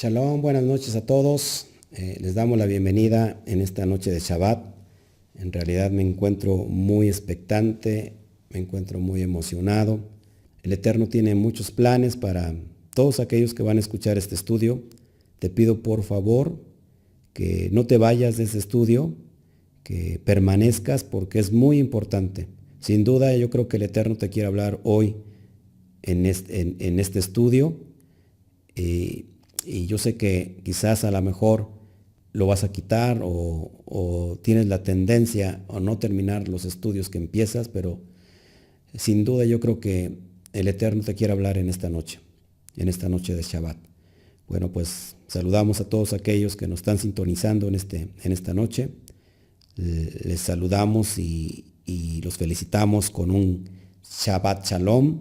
Shalom, buenas noches a todos. Les damos la bienvenida en esta noche de Shabbat. En realidad me encuentro muy expectante, me encuentro muy emocionado. El Eterno tiene muchos planes para todos aquellos que van a escuchar este estudio. Te pido por favor que no te vayas de este estudio, que permanezcas porque es muy importante. Sin duda yo creo que el Eterno te quiere hablar hoy en este estudio. Y yo sé que quizás a lo mejor lo vas a quitar o tienes la tendencia a no terminar los estudios que empiezas, pero sin duda yo creo que el Eterno te quiere hablar en esta noche de Shabbat. Bueno, pues saludamos a todos aquellos que nos están sintonizando en esta noche. Les saludamos y los felicitamos con un Shabbat Shalom,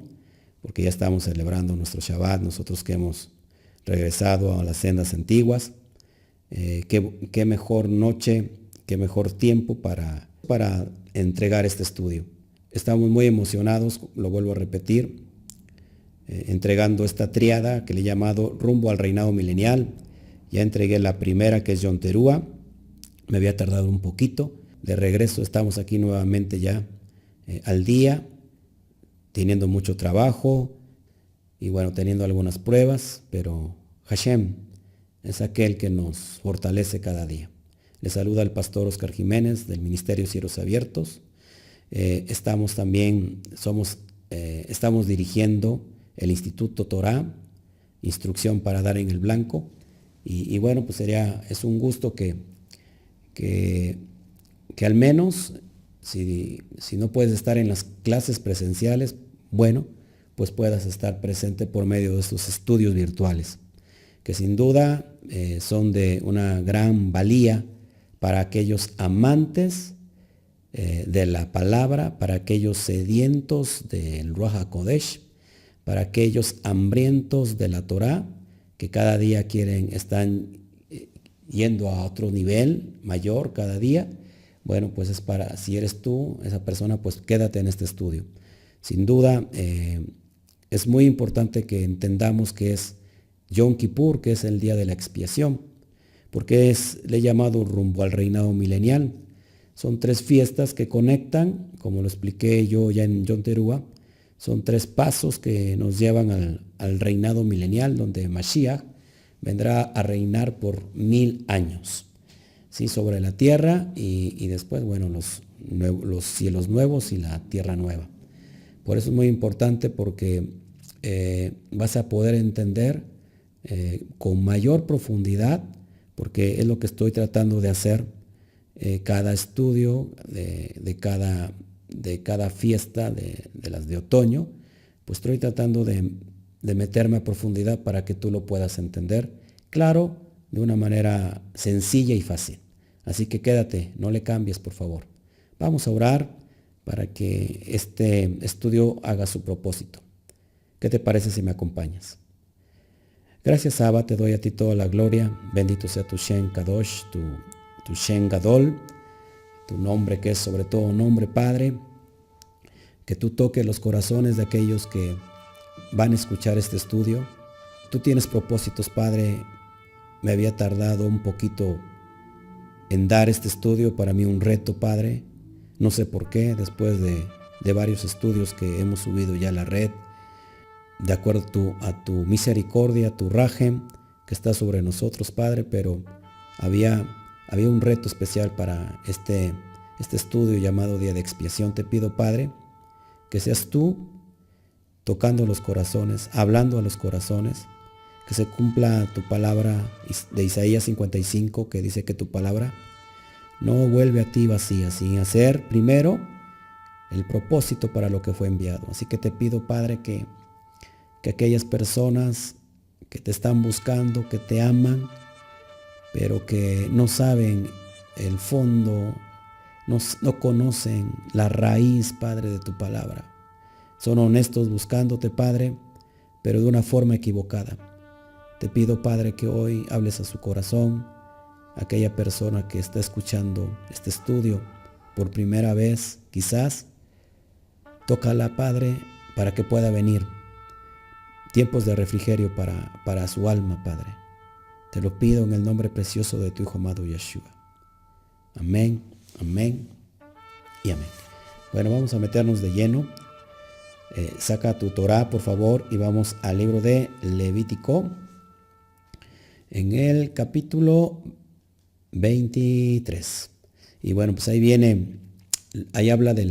porque ya estamos celebrando nuestro Shabbat, nosotros que hemos regresado a las sendas antiguas. Qué mejor noche, qué mejor tiempo para entregar este estudio. Estamos muy emocionados, lo vuelvo a repetir, entregando esta triada que le he llamado Rumbo al Reinado Milenial. Ya entregué la primera, que es Yom Teruah. Me había tardado un poquito. De regreso estamos aquí nuevamente ya al día, teniendo mucho trabajo y bueno, teniendo algunas pruebas, pero Hashem es aquel que nos fortalece cada día. Le saluda el pastor Oscar Jiménez del Ministerio Cielos Abiertos. Estamos dirigiendo el Instituto Torah, Instrucción para Dar en el Blanco. Y bueno, pues es un gusto que al menos, si no puedes estar en las clases presenciales, bueno, pues puedas estar presente por medio de estos estudios virtuales, que sin duda son de una gran valía para aquellos amantes de la palabra, para aquellos sedientos del Ruach HaKodesh, para aquellos hambrientos de la Torah, que cada día están yendo a otro nivel mayor cada día. Bueno, pues si eres tú, esa persona, pues quédate en este estudio. Sin duda, es muy importante que entendamos que es Yom Kippur, que es el día de la expiación, porque le he llamado Rumbo al Reinado Milenial. Son 3 fiestas que conectan, como lo expliqué yo ya en Yom Teruah. Son 3 pasos que nos llevan al reinado milenial, donde Mashiach vendrá a reinar por 1000 años, ¿sí? Sobre la tierra y después, bueno, los cielos nuevos y la tierra nueva. Por eso es muy importante, porque vas a poder entender con mayor profundidad, porque es lo que estoy tratando de hacer cada estudio de cada fiesta de las de otoño, pues estoy tratando de meterme a profundidad para que tú lo puedas entender, claro, de una manera sencilla y fácil. Así que quédate, no le cambies, por favor. Vamos a orar para que este estudio haga su propósito. ¿Qué te parece si me acompañas? Gracias, Abba, te doy a ti toda la gloria. Bendito sea tu Shem Kadosh, tu Shem Gadol, tu nombre que es sobre todo nombre, Padre. Que tú toques los corazones de aquellos que van a escuchar este estudio. Tú tienes propósitos, Padre. Me había tardado un poquito en dar este estudio, para mí un reto, Padre. No sé por qué, después de varios estudios que hemos subido ya a la red, de acuerdo a tu misericordia, a tu rajem que está sobre nosotros, Padre, pero había un reto especial para este estudio llamado Día de Expiación. Te pido, Padre, que seas tú tocando los corazones, hablando a los corazones, que se cumpla tu palabra de Isaías 55, que dice que tu palabra no vuelve a ti vacía, sin hacer primero el propósito para lo que fue enviado. Así que te pido, Padre, que aquellas personas que te están buscando, que te aman, pero que no saben el fondo, no conocen la raíz, Padre, de tu palabra. Son honestos buscándote, Padre, pero de una forma equivocada. Te pido, Padre, que hoy hables a su corazón, aquella persona que está escuchando este estudio por primera vez, quizás. Tócala, Padre, para que pueda venir. Tiempos de refrigerio para su alma, Padre. Te lo pido en el nombre precioso de tu Hijo amado Yeshua. Amén, amén y amén. Bueno, vamos a meternos de lleno. Saca tu Torah, por favor, y vamos al libro de Levítico, en el capítulo 23. Y bueno, pues ahí habla de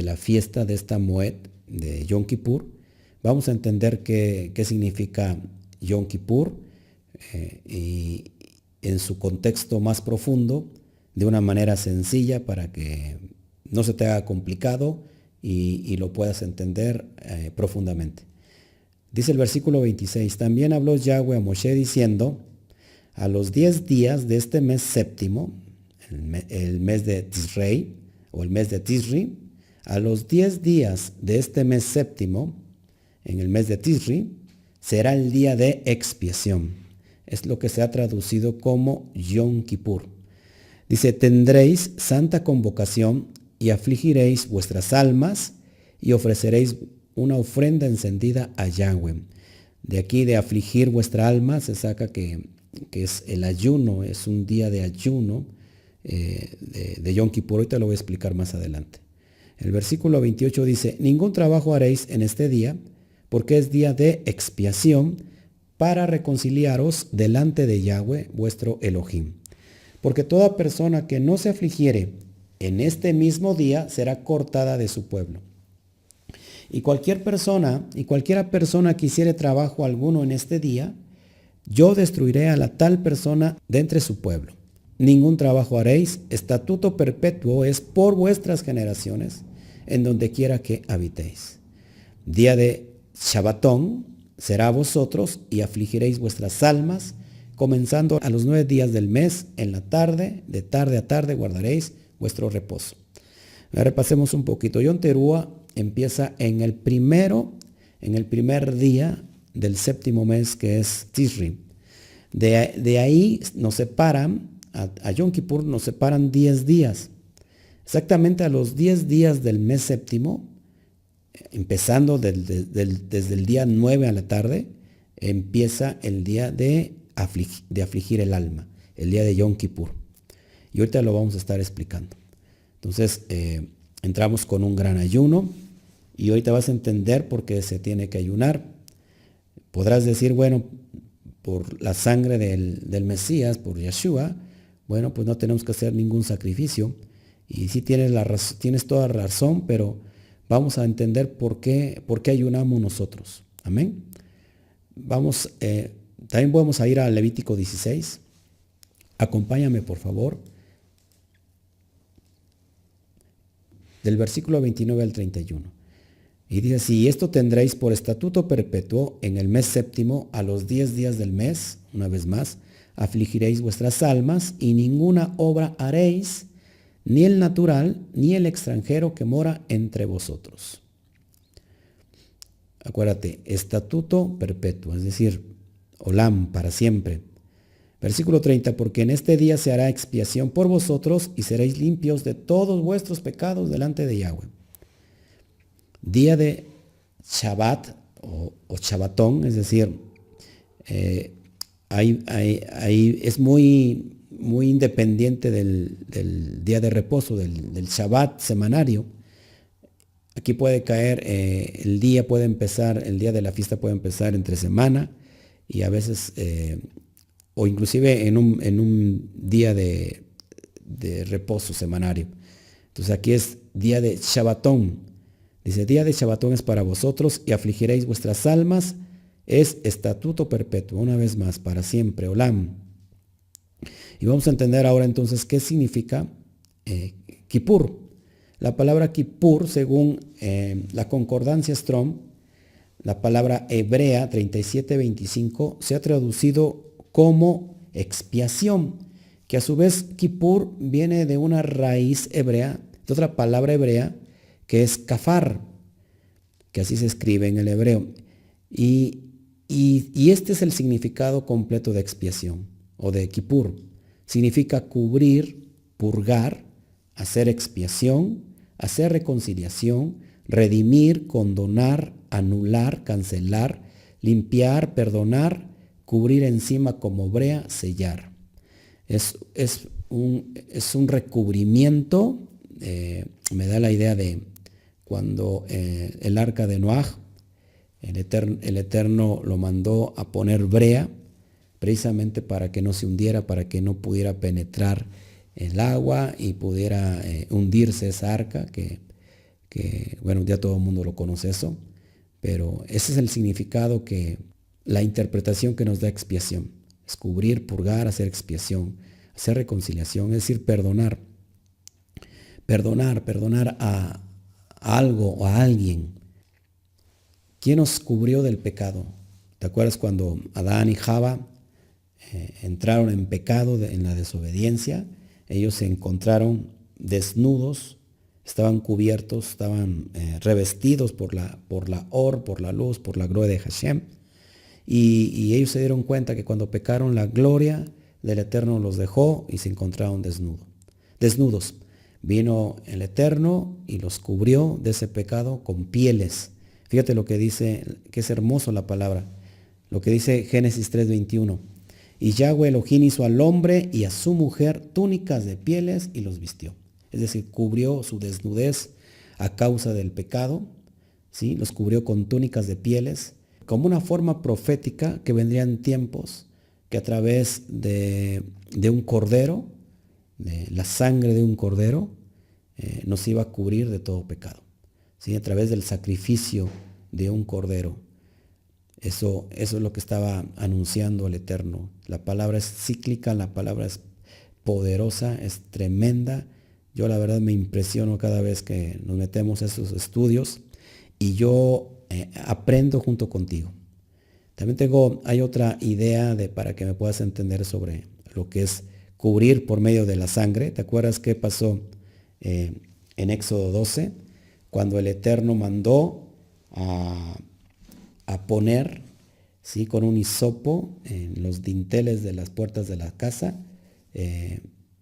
la fiesta de esta Moed, de Yom Kippur. Vamos a entender qué significa Yom Kippur y en su contexto más profundo, de una manera sencilla para que no se te haga complicado y lo puedas entender profundamente. Dice el versículo 26, también habló Yahweh a Moshe diciendo, a los 10 días de este mes séptimo, el mes de Tisrei, o el mes de Tisri, a los 10 días de este mes séptimo, en el mes de Tisri, será el día de expiación. Es lo que se ha traducido como Yom Kippur. Dice, tendréis santa convocación y afligiréis vuestras almas y ofreceréis una ofrenda encendida a Yahweh. De aquí de afligir vuestra alma se saca que es el ayuno, es un día de ayuno de Yom Kippur. Ahorita lo voy a explicar más adelante. El versículo 28 dice, ningún trabajo haréis en este día, porque es día de expiación para reconciliaros delante de Yahweh vuestro Elohim. Porque toda persona que no se afligiere en este mismo día será cortada de su pueblo. Y cualquiera persona que hiciere trabajo alguno en este día, yo destruiré a la tal persona de entre su pueblo. Ningún trabajo haréis, estatuto perpetuo es por vuestras generaciones, en donde quiera que habitéis. Día de Shabbatón será a vosotros y afligiréis vuestras almas, comenzando a los 9 días del mes, en la tarde, de tarde a tarde guardaréis vuestro reposo. Repasemos un poquito. Yom Teruah empieza en el primer día del séptimo mes, que es Tisri. De ahí nos separan, a Yom Kippur nos separan 10 días. Exactamente a los 10 días del mes séptimo, empezando desde el día 9 a la tarde, empieza el día de afligir el alma, el día de Yom Kippur. Y ahorita lo vamos a estar explicando. Entonces, entramos con un gran ayuno y ahorita vas a entender por qué se tiene que ayunar. Podrás decir, bueno, por la sangre del Mesías, por Yeshua, bueno, pues no tenemos que hacer ningún sacrificio. Y sí tienes toda la razón, pero vamos a entender por qué ayunamos nosotros. Amén. También vamos a ir a Levítico 16. Acompáñame, por favor. Del versículo 29 al 31. Y dice así, esto tendréis por estatuto perpetuo en el mes séptimo, a los 10 días del mes, una vez más, afligiréis vuestras almas y ninguna obra haréis, ni el natural, ni el extranjero que mora entre vosotros. Acuérdate, estatuto perpetuo, es decir, olam, para siempre. Versículo 30, porque en este día se hará expiación por vosotros y seréis limpios de todos vuestros pecados delante de Yahweh. Día de Shabbat o Shabbatón, es decir, ahí es muy independiente del día de reposo, del Shabbat semanario. Aquí puede caer, el día de la fiesta puede empezar entre semana y a veces, o inclusive en un día de reposo semanario. Entonces aquí es día de Shabbatón. Dice, día de Shabbatón es para vosotros y afligiréis vuestras almas. Es estatuto perpetuo, una vez más, para siempre, olam. Y vamos a entender ahora entonces qué significa Kippur. La palabra Kippur, según la concordancia Strong, la palabra hebrea 3725, se ha traducido como expiación, que a su vez Kippur viene de una raíz hebrea, de otra palabra hebrea, que es kafar, que así se escribe en el hebreo. Y este es el significado completo de expiación, o de Kippur. Significa cubrir, purgar, hacer expiación, hacer reconciliación, redimir, condonar, anular, cancelar, limpiar, perdonar, cubrir encima como brea, sellar. Es un recubrimiento, me da la idea de cuando el arca de Noaj, el Eterno lo mandó a poner brea, precisamente para que no se hundiera, para que no pudiera penetrar el agua y pudiera hundirse esa arca, que bueno, ya todo el mundo lo conoce eso, pero ese es el significado, la interpretación que nos da expiación. Es cubrir, purgar, hacer expiación, hacer reconciliación, es decir, perdonar a algo o a alguien. ¿Quién nos cubrió del pecado? ¿Te acuerdas cuando Adán y Java entraron en pecado, en la desobediencia? Ellos se encontraron desnudos, estaban cubiertos, estaban revestidos por la luz, por la gloria de Hashem. Y ellos se dieron cuenta que cuando pecaron, la gloria del Eterno los dejó y se encontraron desnudos. Vino el Eterno y los cubrió de ese pecado con pieles. Fíjate lo que dice, que es hermoso la palabra. Lo que dice Génesis 3:21. Y Yahweh Elohim hizo al hombre y a su mujer túnicas de pieles y los vistió. Es decir, cubrió su desnudez a causa del pecado, ¿sí? Los cubrió con túnicas de pieles, como una forma profética que vendrían tiempos que a través de un cordero, de la sangre de un cordero, nos iba a cubrir de todo pecado, ¿sí? A través del sacrificio de un cordero. Eso es lo que estaba anunciando el Eterno. La palabra es cíclica, la palabra es poderosa, es tremenda. Yo la verdad me impresiono cada vez que nos metemos a esos estudios y yo aprendo junto contigo. También hay otra idea para que me puedas entender sobre lo que es cubrir por medio de la sangre. ¿Te acuerdas qué pasó en Éxodo 12? Cuando el Eterno mandó a poner, ¿sí?, con un hisopo en los dinteles de las puertas de la casa,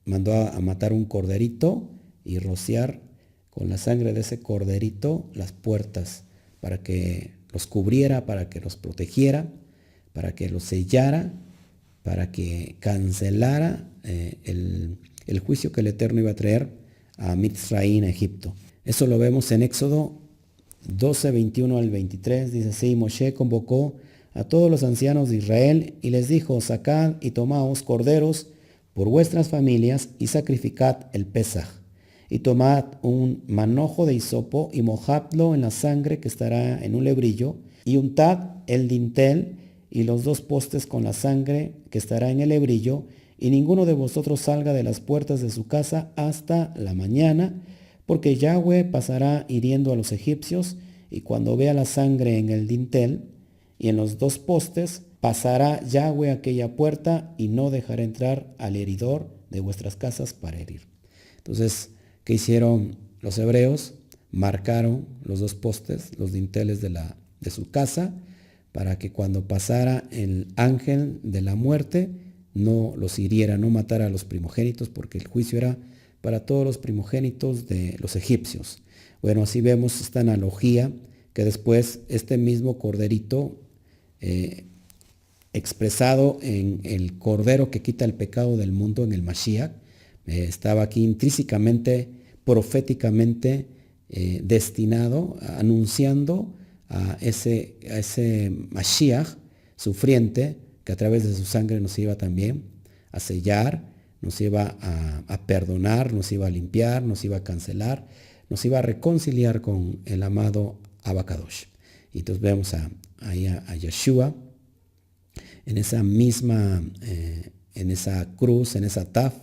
mandó a matar un corderito y rociar con la sangre de ese corderito las puertas para que los cubriera, para que los protegiera, para que los sellara, para que cancelara el juicio que el Eterno iba a traer a Mitzraín, a Egipto. Eso lo vemos en Éxodo 12, 21 al 23, dice así: Moshe convocó a todos los ancianos de Israel y les dijo: sacad y tomaos corderos por vuestras familias y sacrificad el Pesaj. Y tomad un manojo de hisopo y mojadlo en la sangre que estará en un lebrillo, y untad el dintel y los 2 postes con la sangre que estará en el lebrillo, y ninguno de vosotros salga de las puertas de su casa hasta la mañana, porque Yahweh pasará hiriendo a los egipcios, y cuando vea la sangre en el dintel y en los 2 postes, pasará Yahweh aquella puerta y no dejará entrar al heridor de vuestras casas para herir. Entonces, ¿qué hicieron los hebreos? Marcaron los 2 postes, los dinteles de su casa, para que cuando pasara el ángel de la muerte no los hiriera, no matara a los primogénitos, porque el juicio era para todos los primogénitos de los egipcios. Bueno, así vemos esta analogía, que después este mismo corderito, expresado en el cordero que quita el pecado del mundo, en el Mashiach, estaba aquí intrínsecamente, proféticamente destinado, anunciando a ese Mashiach sufriente, que a través de su sangre nos iba también a sellar, nos iba a perdonar, nos iba a limpiar, nos iba a cancelar, nos iba a reconciliar con el amado Abacadosh. Y entonces vemos ahí a Yeshua en esa misma, en esa cruz, en esa taf,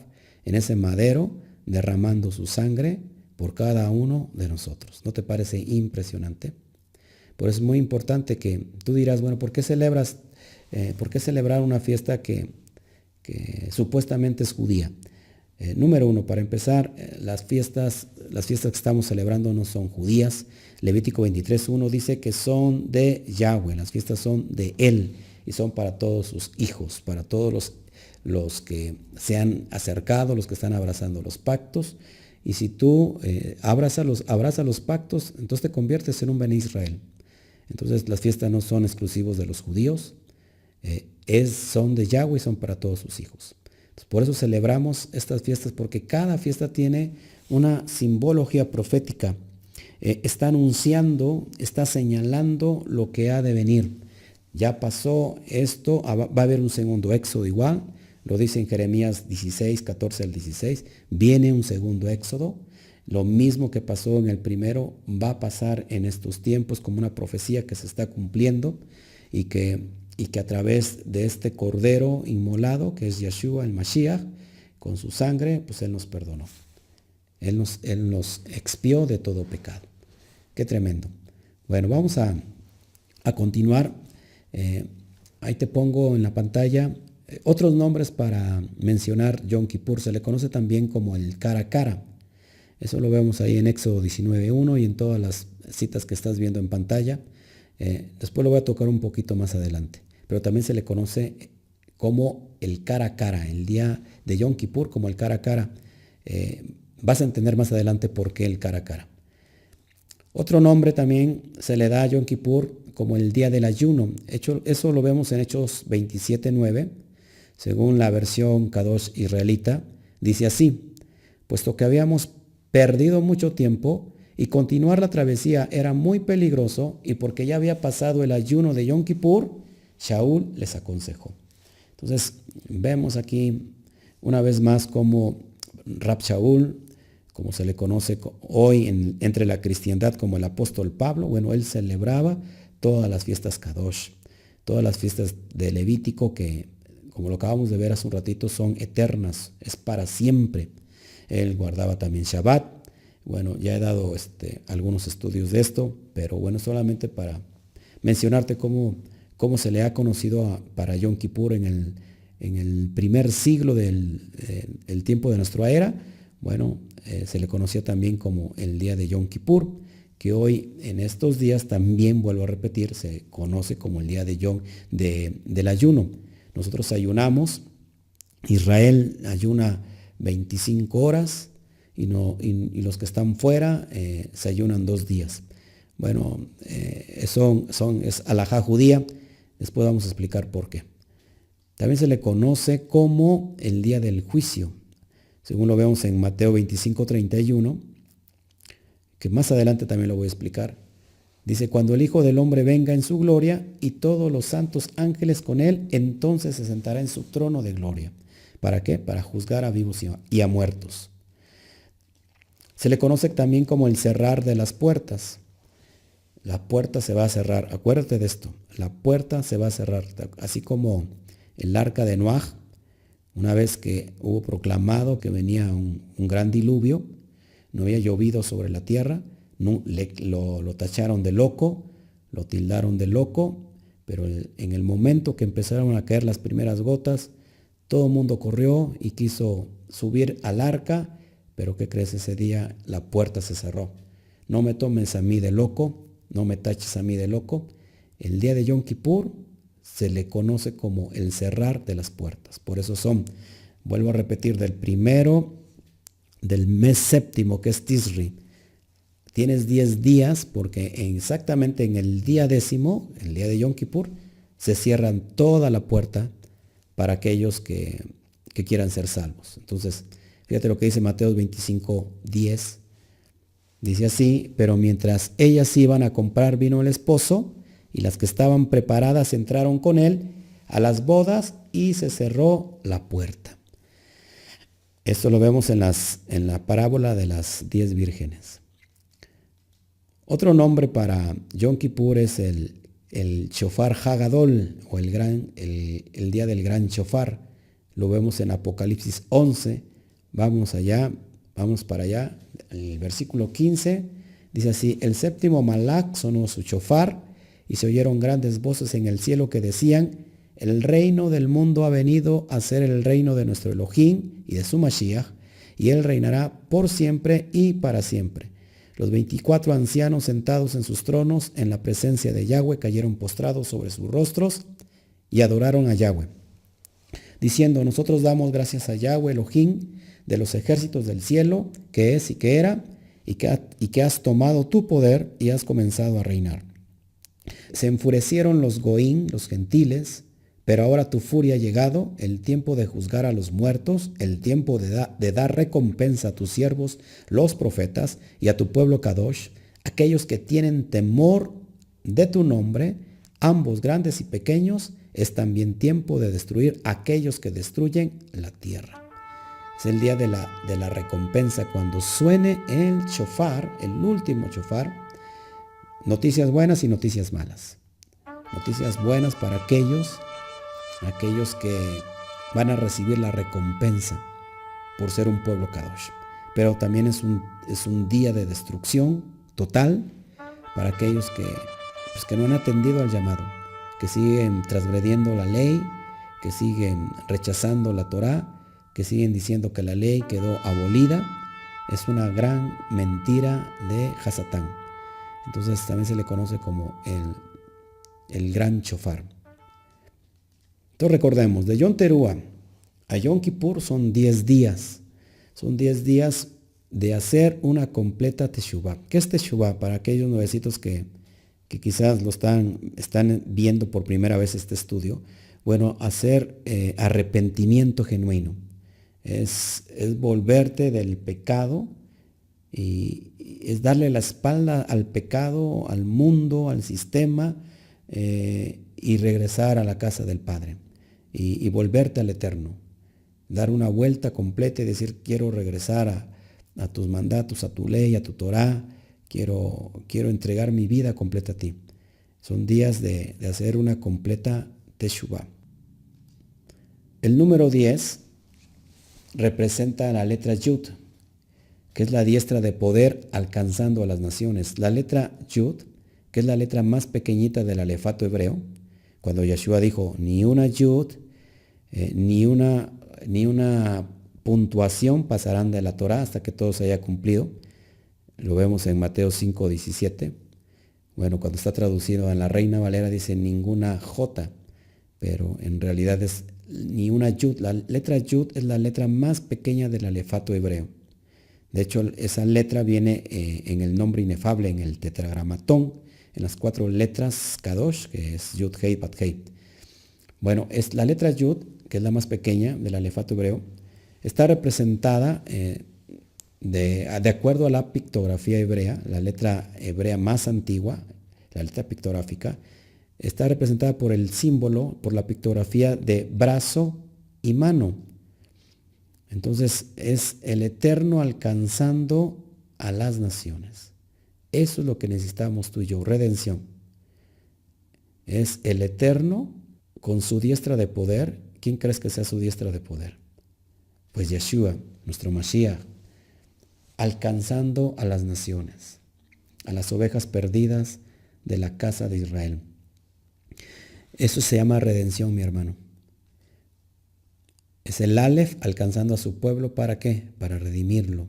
en ese madero, derramando su sangre por cada uno de nosotros. ¿No te parece impresionante? Por eso es muy importante que tú dirás, bueno, ¿por qué celebrar una fiesta que supuestamente es judía? Número 1, para empezar, las fiestas que estamos celebrando no son judías. Levítico 23:1 dice que son de Yahweh, las fiestas son de Él y son para todos sus hijos, para todos los que se han acercado, los que están abrazando los pactos. Y si tú abrazas los pactos, entonces te conviertes en un Bene Israel. Entonces las fiestas no son exclusivos de los judíos. son de Yahweh y son para todos sus hijos. Entonces, por eso celebramos estas fiestas, porque cada fiesta tiene una simbología profética. Está anunciando, está señalando lo que ha de venir. Ya pasó esto, va a haber un segundo éxodo igual, lo dice en Jeremías 16, 14 al 16, viene un segundo éxodo. Lo mismo que pasó en el primero va a pasar en estos tiempos como una profecía que se está cumpliendo y que a través de este cordero inmolado, que es Yeshua, el Mashiach, con su sangre, pues Él nos perdonó. Él nos expió de todo pecado. Qué tremendo. Bueno, vamos a continuar. Ahí te pongo en la pantalla otros nombres para mencionar Yom Kippur. Se le conoce también como el cara a cara. Eso lo vemos ahí en Éxodo 19:1 y en todas las citas que estás viendo en pantalla. Después lo voy a tocar un poquito más adelante. Pero también se le conoce como el cara a cara, el día de Yom Kippur como el cara a cara. Vas a entender más adelante por qué el cara a cara. Otro nombre también se le da a Yom Kippur como el día del ayuno. Eso lo vemos en Hechos 27:9. Según la versión Kadosh israelita, dice así: puesto que habíamos perdido mucho tiempo y continuar la travesía era muy peligroso, y porque ya había pasado el ayuno de Yom Kippur, Shaul les aconsejó. Entonces vemos aquí una vez más como Rab Shaul, como se le conoce hoy entre la cristiandad como el apóstol Pablo, bueno, él celebraba todas las fiestas Kadosh, todas las fiestas de Levítico que, como lo acabamos de ver hace un ratito, son eternas, es para siempre. Él guardaba también Shabbat. Bueno, ya he dado algunos estudios de esto, pero bueno, solamente para mencionarte cómo se le ha conocido para Yom Kippur en el primer siglo del tiempo de nuestra era. Bueno, se le conocía también como el día de Yom Kippur, que hoy en estos días también, vuelvo a repetir, se conoce como el día del ayuno. Nosotros ayunamos, Israel ayuna 25 horas y los que están fuera se ayunan 2 días. Bueno, es alajá judía. Después vamos a explicar por qué. También se le conoce como el día del juicio, según lo vemos en Mateo 25:31, que más adelante también lo voy a explicar. Dice: cuando el Hijo del Hombre venga en su gloria y todos los santos ángeles con él, entonces se sentará en su trono de gloria. ¿Para qué? Para juzgar a vivos y a muertos. Se le conoce también como el cerrar de las puertas. La puerta se va a cerrar. Acuérdate de esto. La puerta se va a cerrar. Así como el arca de Noaj, una vez que hubo proclamado que venía un gran diluvio, no había llovido sobre la tierra, lo tacharon de loco, lo tildaron de loco, pero en el momento que empezaron a caer las primeras gotas, todo el mundo corrió y quiso subir al arca, pero ¿qué crees? Ese día la puerta se cerró. No me tomes a mí de loco, no me taches a mí de loco. El día de Yom Kippur se le conoce como el cerrar de las puertas. Por eso vuelvo a repetir, del primero del mes séptimo, que es Tisri, tienes 10 días, porque exactamente en el día 10º, el día de Yom Kippur, se cierran toda la puerta para aquellos que quieran ser salvos. Entonces, fíjate lo que dice Mateo 25:10. Dice así: pero mientras ellas iban a comprar vino el esposo, y las que estaban preparadas entraron con él a las bodas, y se cerró la puerta. Esto lo vemos en la parábola de las 10 vírgenes. Otro nombre para Yom Kippur es el Shofar Hagadol, o el día del gran Shofar. Lo vemos en Apocalipsis 11. Vamos para allá. El versículo 15 dice así: el séptimo Malach sonó su shofar, y se oyeron grandes voces en el cielo que decían: el reino del mundo ha venido a ser el reino de nuestro Elohim y de su Mashiach, y él reinará por siempre y para siempre. Los 24 ancianos sentados en sus tronos en la presencia de Yahweh cayeron postrados sobre sus rostros y adoraron a Yahweh, diciendo: nosotros damos gracias a Yahweh Elohim de los ejércitos del cielo, que es y que era, y que has tomado tu poder y has comenzado a reinar. Se enfurecieron los goín, los gentiles, Pero ahora tu furia ha llegado, el tiempo de juzgar a los muertos, el tiempo de dar recompensa a tus siervos, los profetas, y a tu pueblo Kadosh, aquellos que tienen temor de tu nombre, ambos grandes y pequeños. Es también tiempo de destruir a aquellos que destruyen la tierra. Es el día de la recompensa, cuando suene el shofar, el último shofar. Noticias buenas y noticias malas. Noticias buenas para aquellos que van a recibir la recompensa por ser un pueblo Kadosh. Pero también es un día de destrucción total para aquellos que no han atendido al llamado, que siguen transgrediendo la ley, que siguen rechazando la Torá, que siguen diciendo que la ley quedó abolida. Es una gran mentira de Hasatán. Entonces también se le conoce como el gran shofar. Entonces recordemos, de Yom Teruah a Yom Kippur son 10 días. Son 10 días de hacer una completa teshuvah. ¿Qué es teshuvah? Para aquellos nuevecitos que quizás están viendo por primera vez este estudio. Bueno, hacer arrepentimiento genuino. Es volverte del pecado y es darle la espalda al pecado, al mundo, al sistema y regresar a la casa del Padre y volverte al Eterno. Dar una vuelta completa y decir, quiero regresar a tus mandatos, a tu ley, a tu Torá. Quiero entregar mi vida completa a ti. Son días de hacer una completa teshuvah. El número 10 representa la letra Yud, que es la diestra de poder alcanzando a las naciones. La letra Yud, que es la letra más pequeñita del alefato hebreo, cuando Yeshua dijo, ni una Yud, ni una puntuación pasarán de la Torá hasta que todo se haya cumplido. Lo vemos en Mateo 5:17. Bueno, cuando está traducido en la Reina Valera dice ninguna J, pero en realidad es ni una Yud. La letra Yud es la letra más pequeña del alefato hebreo. De hecho, esa letra viene en el nombre inefable, en el tetragramatón, en las 4 letras Kadosh, que es Yud, Hei, Bat, Hei. Bueno, es la letra Yud, que es la más pequeña del alefato hebreo, está representada de acuerdo a la pictografía hebrea, la letra hebrea más antigua, la letra pictográfica, está representada por el símbolo, por la pictografía de brazo y mano. Entonces es el Eterno alcanzando a las naciones. Eso es lo que necesitamos tú y yo, redención. Es el Eterno con su diestra de poder. ¿Quién crees que sea su diestra de poder? Pues Yeshua, nuestro Mashiach, alcanzando a las naciones, a las ovejas perdidas de la casa de Israel. Eso se llama redención, mi hermano. Es el Aleph alcanzando a su pueblo, ¿para qué? Para redimirlo.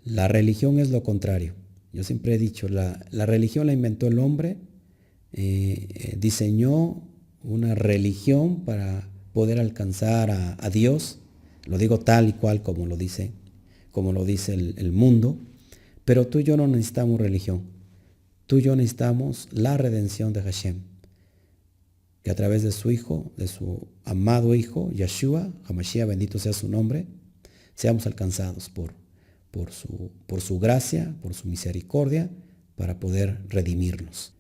La religión es lo contrario. Yo siempre he dicho, la religión la inventó el hombre, diseñó una religión para poder alcanzar a Dios. Lo digo tal y cual como lo dice el mundo. Pero tú y yo no necesitamos religión. Tú y yo necesitamos la redención de Hashem, que a través de su Hijo, de su amado Hijo, Yeshua, HaMashiach, bendito sea su nombre, seamos alcanzados por su gracia, por su misericordia, para poder redimirnos.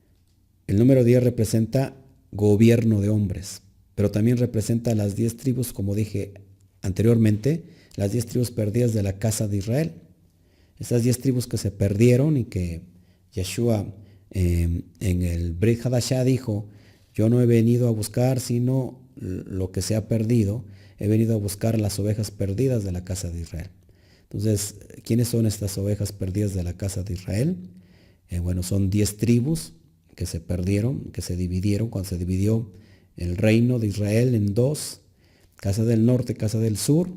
El número 10 representa gobierno de hombres, pero también representa las 10 tribus, como dije anteriormente, las 10 tribus perdidas de la casa de Israel. Esas 10 tribus que se perdieron y que Yeshua en el Brit Hadashah dijo, yo no he venido a buscar sino lo que se ha perdido, he venido a buscar las ovejas perdidas de la casa de Israel. Entonces, ¿quiénes son estas ovejas perdidas de la casa de Israel? Bueno, son 10 tribus que se perdieron, que se dividieron, cuando se dividió el reino de Israel en 2, casa del norte, casa del sur.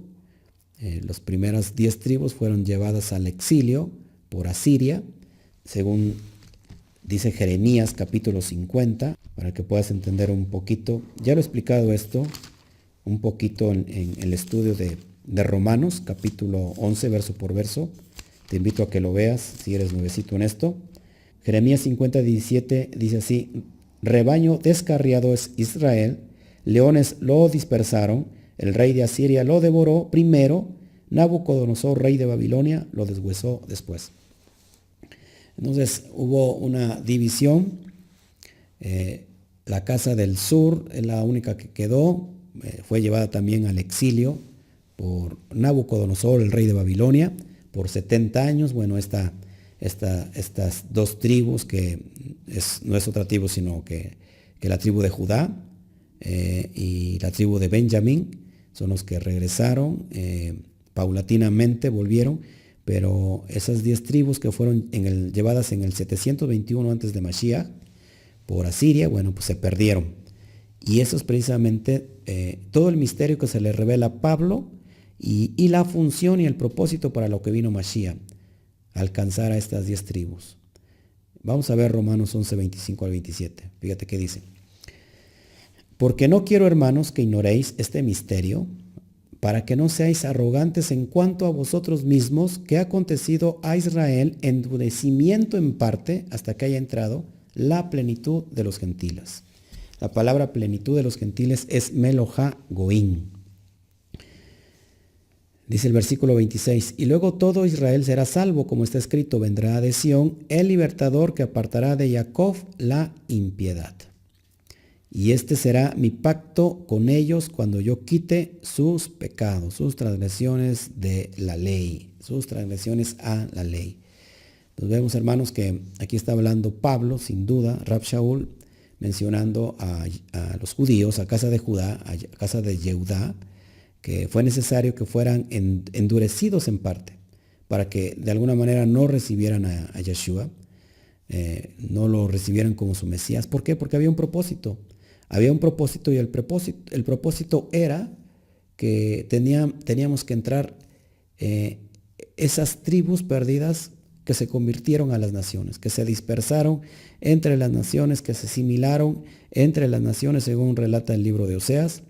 Las primeras 10 tribus fueron llevadas al exilio por Asiria, según dice Jeremías capítulo 50, para que puedas entender un poquito. Ya lo he explicado esto un poquito en el estudio de Romanos, capítulo 11, verso por verso. Te invito a que lo veas si eres nuevecito en esto. Jeremías 50, 17 dice así, rebaño descarriado es Israel, leones lo dispersaron, el rey de Asiria lo devoró primero, Nabucodonosor, rey de Babilonia, lo deshuesó después. Entonces hubo una división, la casa del sur es la única que quedó, fue llevada también al exilio por Nabucodonosor, el rey de Babilonia, por 70 años. Bueno, estas dos tribus, que no es otra tribu sino que la tribu de Judá y la tribu de Benjamín, son los que regresaron, paulatinamente volvieron, pero esas 10 tribus que fueron llevadas en el 721 antes de Mashiach por Asiria, bueno, pues se perdieron. Y eso es precisamente todo el misterio que se le revela a Pablo y la función y el propósito para lo que vino Mashiach, alcanzar a estas 10 tribus. Vamos a ver Romanos 11, 25 al 27. Fíjate qué dice. Porque no quiero, hermanos, que ignoréis este misterio, para que no seáis arrogantes en cuanto a vosotros mismos, que ha acontecido a Israel endurecimiento en parte hasta que haya entrado la plenitud de los gentiles. La palabra plenitud de los gentiles es Melohá Goín. Dice el versículo 26, y luego todo Israel será salvo, como está escrito, vendrá de Sión el libertador que apartará de Jacob la impiedad. Y este será mi pacto con ellos cuando yo quite sus pecados, sus transgresiones de la ley, sus transgresiones a la ley. Entonces vemos, hermanos, que aquí está hablando Pablo, sin duda, Rab Shaul, mencionando a los judíos, a casa de Judá, a casa de Yehudá, que fue necesario que fueran endurecidos en parte, para que de alguna manera no recibieran a Yeshua, no lo recibieran como su Mesías. ¿Por qué? Porque había un propósito. Había un propósito, y el propósito era que teníamos que entrar esas tribus perdidas que se convirtieron a las naciones, que se dispersaron entre las naciones, que se asimilaron entre las naciones, según relata el libro de Oseas,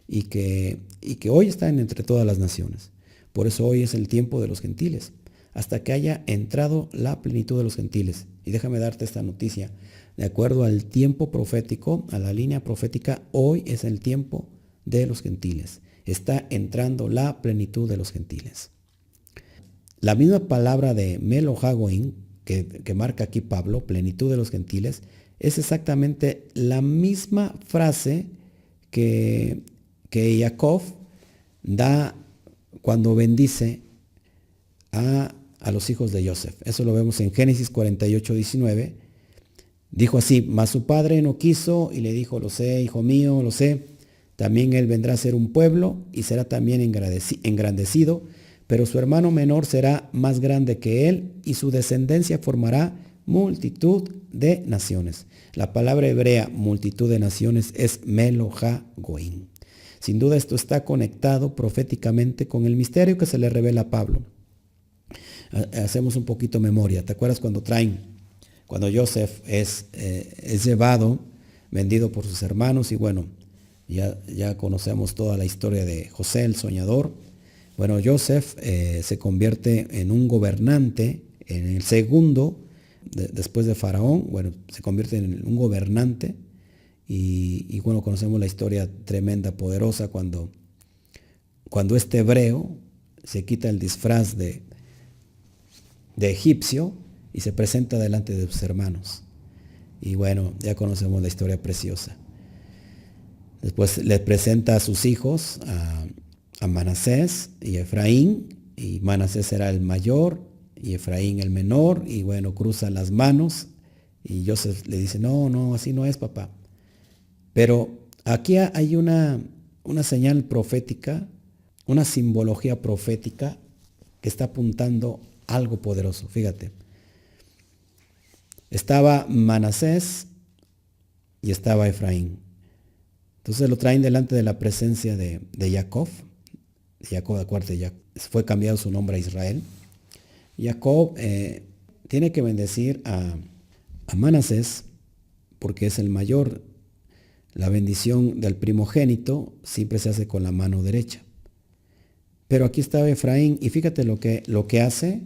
y que hoy están entre todas las naciones. Por eso hoy es el tiempo de los gentiles, hasta que haya entrado la plenitud de los gentiles. Y déjame darte esta noticia. De acuerdo al tiempo profético, a la línea profética, hoy es el tiempo de los gentiles. Está entrando la plenitud de los gentiles. La misma palabra de Melohá Goín, que marca aquí Pablo, plenitud de los gentiles, es exactamente la misma frase que Jacob da cuando bendice a los hijos de Joseph. Eso lo vemos en Génesis 48, 19. Dijo así, mas su padre no quiso y le dijo, lo sé, hijo mío, lo sé. También él vendrá a ser un pueblo y será también engrandecido, pero su hermano menor será más grande que él y su descendencia formará multitud de naciones. La palabra hebrea multitud de naciones es Melohá Goín. Sin duda esto está conectado proféticamente con el misterio que se le revela a Pablo. Hacemos un poquito memoria. ¿Te acuerdas cuando Joseph es llevado, vendido por sus hermanos? Y bueno, ya conocemos toda la historia de José el soñador. Bueno, Joseph se convierte en un gobernante, en el segundo, después de Faraón. Bueno, se convierte en un gobernante. Y bueno, conocemos la historia tremenda, poderosa, cuando este hebreo se quita el disfraz de egipcio y se presenta delante de sus hermanos. Y bueno, ya conocemos la historia preciosa. Después le presenta a sus hijos, a Manasés y Efraín, y Manasés era el mayor y Efraín el menor, y bueno, cruzan las manos y Joseph le dice, no, así no es, papá. Pero aquí hay una señal profética, una simbología profética que está apuntando algo poderoso. Fíjate, estaba Manasés y estaba Efraín. Entonces lo traen delante de la presencia de Jacob. Jacob, acuérdate, fue cambiado su nombre a Israel. Jacob tiene que bendecir a Manasés porque es el mayor. La bendición del primogénito siempre se hace con la mano derecha. Pero aquí estaba Efraín y fíjate lo que hace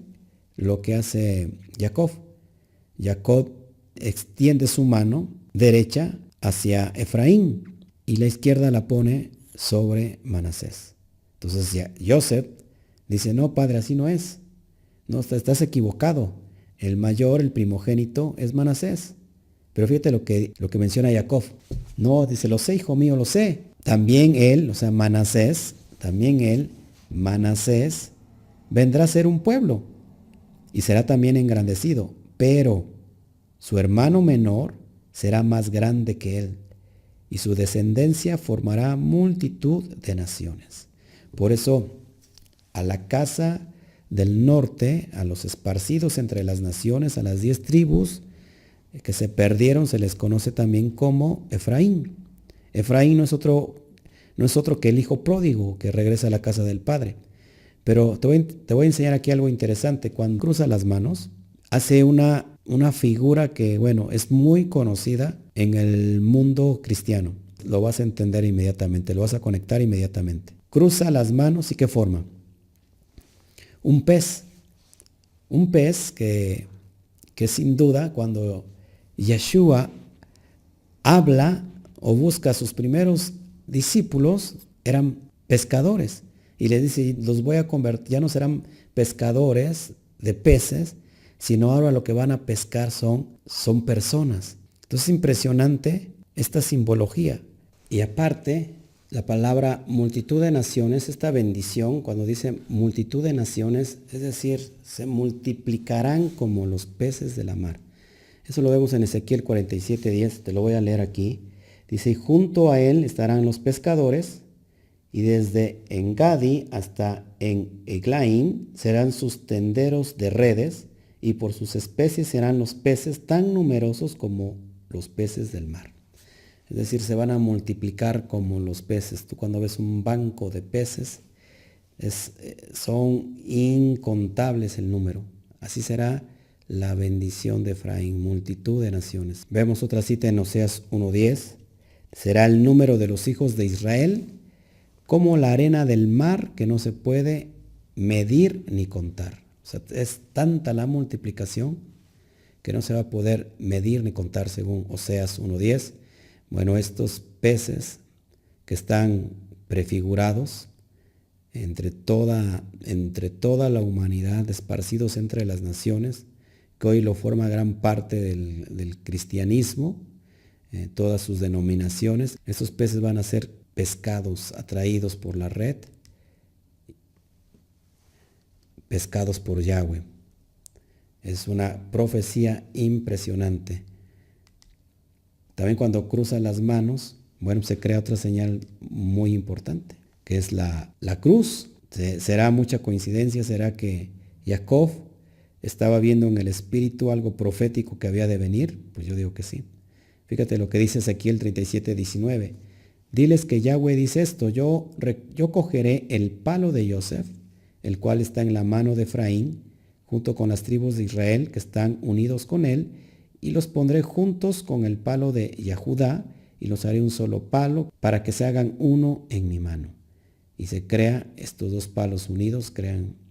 Jacob. Jacob extiende su mano derecha hacia Efraín y la izquierda la pone sobre Manasés. Entonces ya Joseph dice, no, padre, así no es. No, estás equivocado. El mayor, el primogénito, es Manasés. Pero fíjate lo que menciona Jacob. No, dice, lo sé, hijo mío, lo sé. También él, o sea, Manasés, vendrá a ser un pueblo y será también engrandecido. Pero su hermano menor será más grande que él y su descendencia formará multitud de naciones. Por eso, a la casa del norte, a los esparcidos entre las naciones, a las 10 tribus que se perdieron, se les conoce también como Efraín. Efraín no es otro que el hijo pródigo que regresa a la casa del padre. Pero te voy a enseñar aquí algo interesante. Cuando cruza las manos, hace una figura que, bueno, es muy conocida en el mundo cristiano. Lo vas a entender inmediatamente, lo vas a conectar inmediatamente. Cruza las manos y ¿qué forma? Un pez. Un pez que sin duda cuando Yeshua habla o busca a sus primeros discípulos, eran pescadores. Y le dice, los voy a convertir, ya no serán pescadores de peces, sino ahora lo que van a pescar son personas. Entonces es impresionante esta simbología. Y aparte, la palabra multitud de naciones, esta bendición, cuando dice multitud de naciones, es decir, se multiplicarán como los peces de la mar. Eso lo vemos en Ezequiel 47:10, te lo voy a leer aquí. Dice, y junto a él estarán los pescadores, y desde Engadi hasta en Eglaim serán sus tenderos de redes, y por sus especies serán los peces tan numerosos como los peces del mar. Es decir, se van a multiplicar como los peces. Tú cuando ves un banco de peces, son incontables el número. Así será la bendición de Efraín, multitud de naciones. Vemos otra cita en Oseas 1:10. Será el número de los hijos de Israel como la arena del mar que no se puede medir ni contar. O sea, es tanta la multiplicación que no se va a poder medir ni contar según Oseas 1:10. Bueno, estos peces que están prefigurados entre toda la humanidad, esparcidos entre las naciones, que hoy lo forma gran parte del cristianismo, todas sus denominaciones, estos peces van a ser pescados, atraídos por la red, pescados por Yahweh. Es una profecía impresionante. También cuando cruza las manos, bueno, se crea otra señal muy importante, que es la cruz. ¿Será mucha coincidencia? ¿Será que Jacob estaba viendo en el espíritu algo profético que había de venir? Pues yo digo que sí. Fíjate lo que dice Ezequiel 37:19. Diles que Yahweh dice esto, yo cogeré el palo de Joseph, el cual está en la mano de Efraín, junto con las tribus de Israel que están unidos con él, y los pondré juntos con el palo de Yahudá, y los haré un solo palo, para que se hagan uno en mi mano. Y se crea estos dos palos unidos,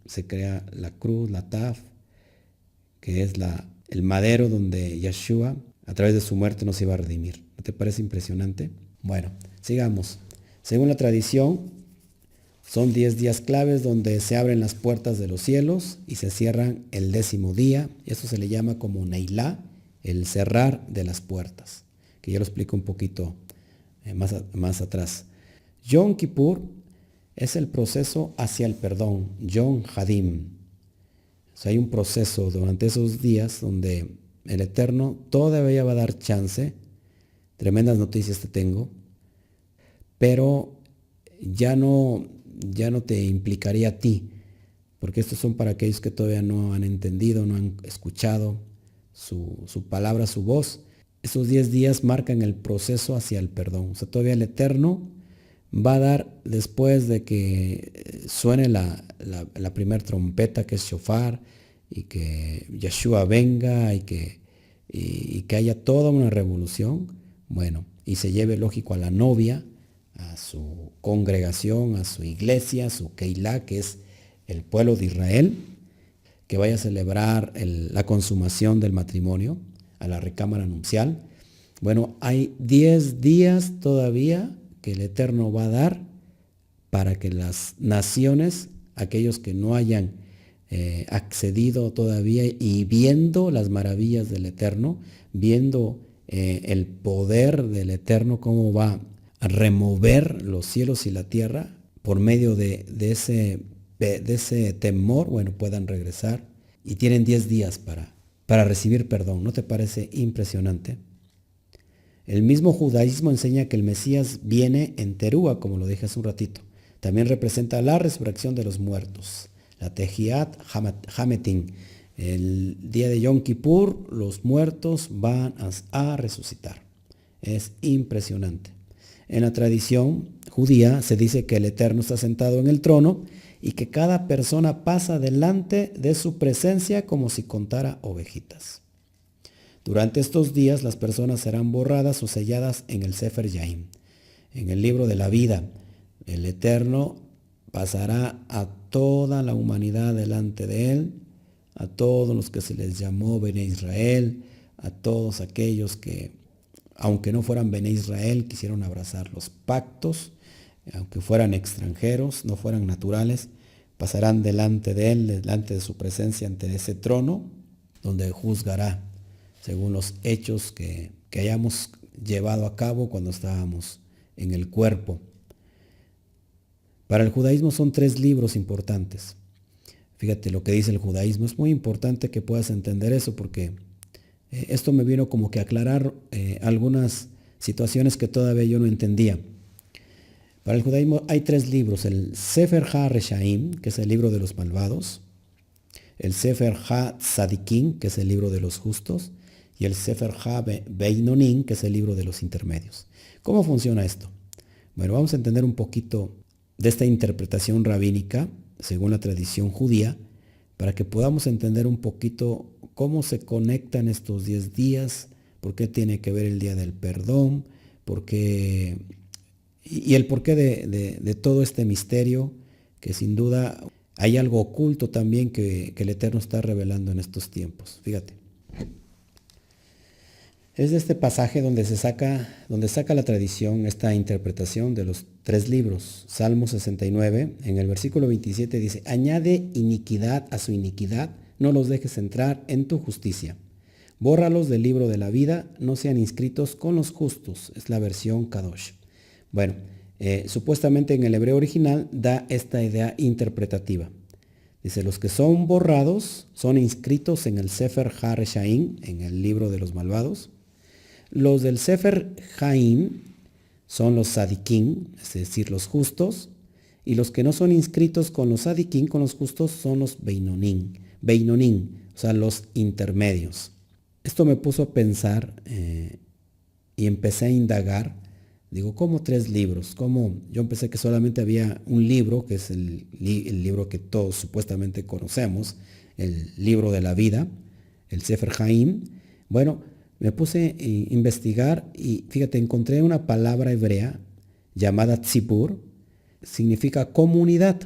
se crea la cruz, la taf, que es el madero donde Yeshua, a través de su muerte, nos iba a redimir. ¿No te parece impresionante? Bueno, sigamos. Según la tradición, son 10 días claves donde se abren las puertas de los cielos y se cierran el 10º día. Eso se le llama como Neilá, el cerrar de las puertas, que ya lo explico un poquito más atrás. Yom Kippur es el proceso hacia el perdón, Yom Hadim. O sea, hay un proceso durante esos días donde el Eterno todavía va a dar chance. Tremendas noticias te tengo, pero ya no te implicaría a ti, porque estos son para aquellos que todavía no han entendido, no han escuchado su palabra, su voz. Esos 10 días marcan el proceso hacia el perdón. O sea, todavía el Eterno va a dar, después de que suene la primer trompeta, que es shofar, y que Yeshua venga, y que haya toda una revolución, bueno, y se lleve, lógico, a la novia, a su congregación, a su iglesia, a su Keilah, que es el pueblo de Israel, que vaya a celebrar la consumación del matrimonio. a la recámara nupcial. Bueno, hay 10 días todavía que el Eterno va a dar para que las naciones, aquellos que no hayan accedido todavía y viendo las maravillas del Eterno, viendo el poder del Eterno, cómo va a remover los cielos y la tierra por medio de ese temor, bueno, puedan regresar y tienen 10 días para recibir perdón. ¿No te parece impresionante? El mismo judaísmo enseña que el Mesías viene en Terúa, como lo dije hace un ratito. También representa la resurrección de los muertos, la Tejiat Hametin. El día de Yom Kippur, los muertos van a resucitar. Es impresionante. En la tradición judía se dice que el Eterno está sentado en el trono y que cada persona pasa delante de su presencia como si contara ovejitas. Durante estos días las personas serán borradas o selladas en el Sefer Yaim, en el libro de la vida. El Eterno pasará a toda la humanidad delante de él, a todos los que se les llamó Bene Israel, a todos aquellos que, aunque no fueran Bene Israel, quisieron abrazar los pactos, aunque fueran extranjeros, no fueran naturales, pasarán delante de él, delante de su presencia, ante ese trono, donde juzgará según los hechos que hayamos llevado a cabo cuando estábamos en el cuerpo. Para el judaísmo son 3 libros importantes. Fíjate lo que dice el judaísmo. Es muy importante que puedas entender eso porque esto me vino como que a aclarar algunas situaciones que todavía yo no entendía. Para el judaísmo hay 3 libros. El Sefer HaReshaim, que es el libro de los malvados. El Sefer HaTzadikim, que es el libro de los justos. Y el Sefer HaBeinonim, que es el libro de los intermedios. ¿Cómo funciona esto? Bueno, vamos a entender un poquito de esta interpretación rabínica, según la tradición judía, para que podamos entender un poquito cómo se conectan estos 10 días, por qué tiene que ver el día del perdón, por qué, y el porqué de todo este misterio, que sin duda hay algo oculto también que el Eterno está revelando en estos tiempos. Fíjate. Es de este pasaje donde saca la tradición esta interpretación de los 3 libros. Salmo 69, en el versículo 27 dice, añade iniquidad a su iniquidad, no los dejes entrar en tu justicia. Bórralos del libro de la vida, no sean inscritos con los justos. Es la versión Kadosh. Bueno, supuestamente en el hebreo original da esta idea interpretativa. Dice, los que son borrados son inscritos en el Sefer HaReshaim, en el libro de los malvados. Los del Sefer Haim son los Sadikim, es decir, los justos, y los que no son inscritos con los Sadikim, con los justos, son los Beinonim, o sea, los intermedios. Esto me puso a pensar y empecé a indagar. Digo, ¿cómo 3 libros? ¿Cómo? Yo empecé que solamente había un libro, que es el libro que todos supuestamente conocemos, el libro de la vida, el Sefer Haim. Bueno, me puse a investigar y fíjate, encontré una palabra hebrea llamada tzibur, significa comunidad.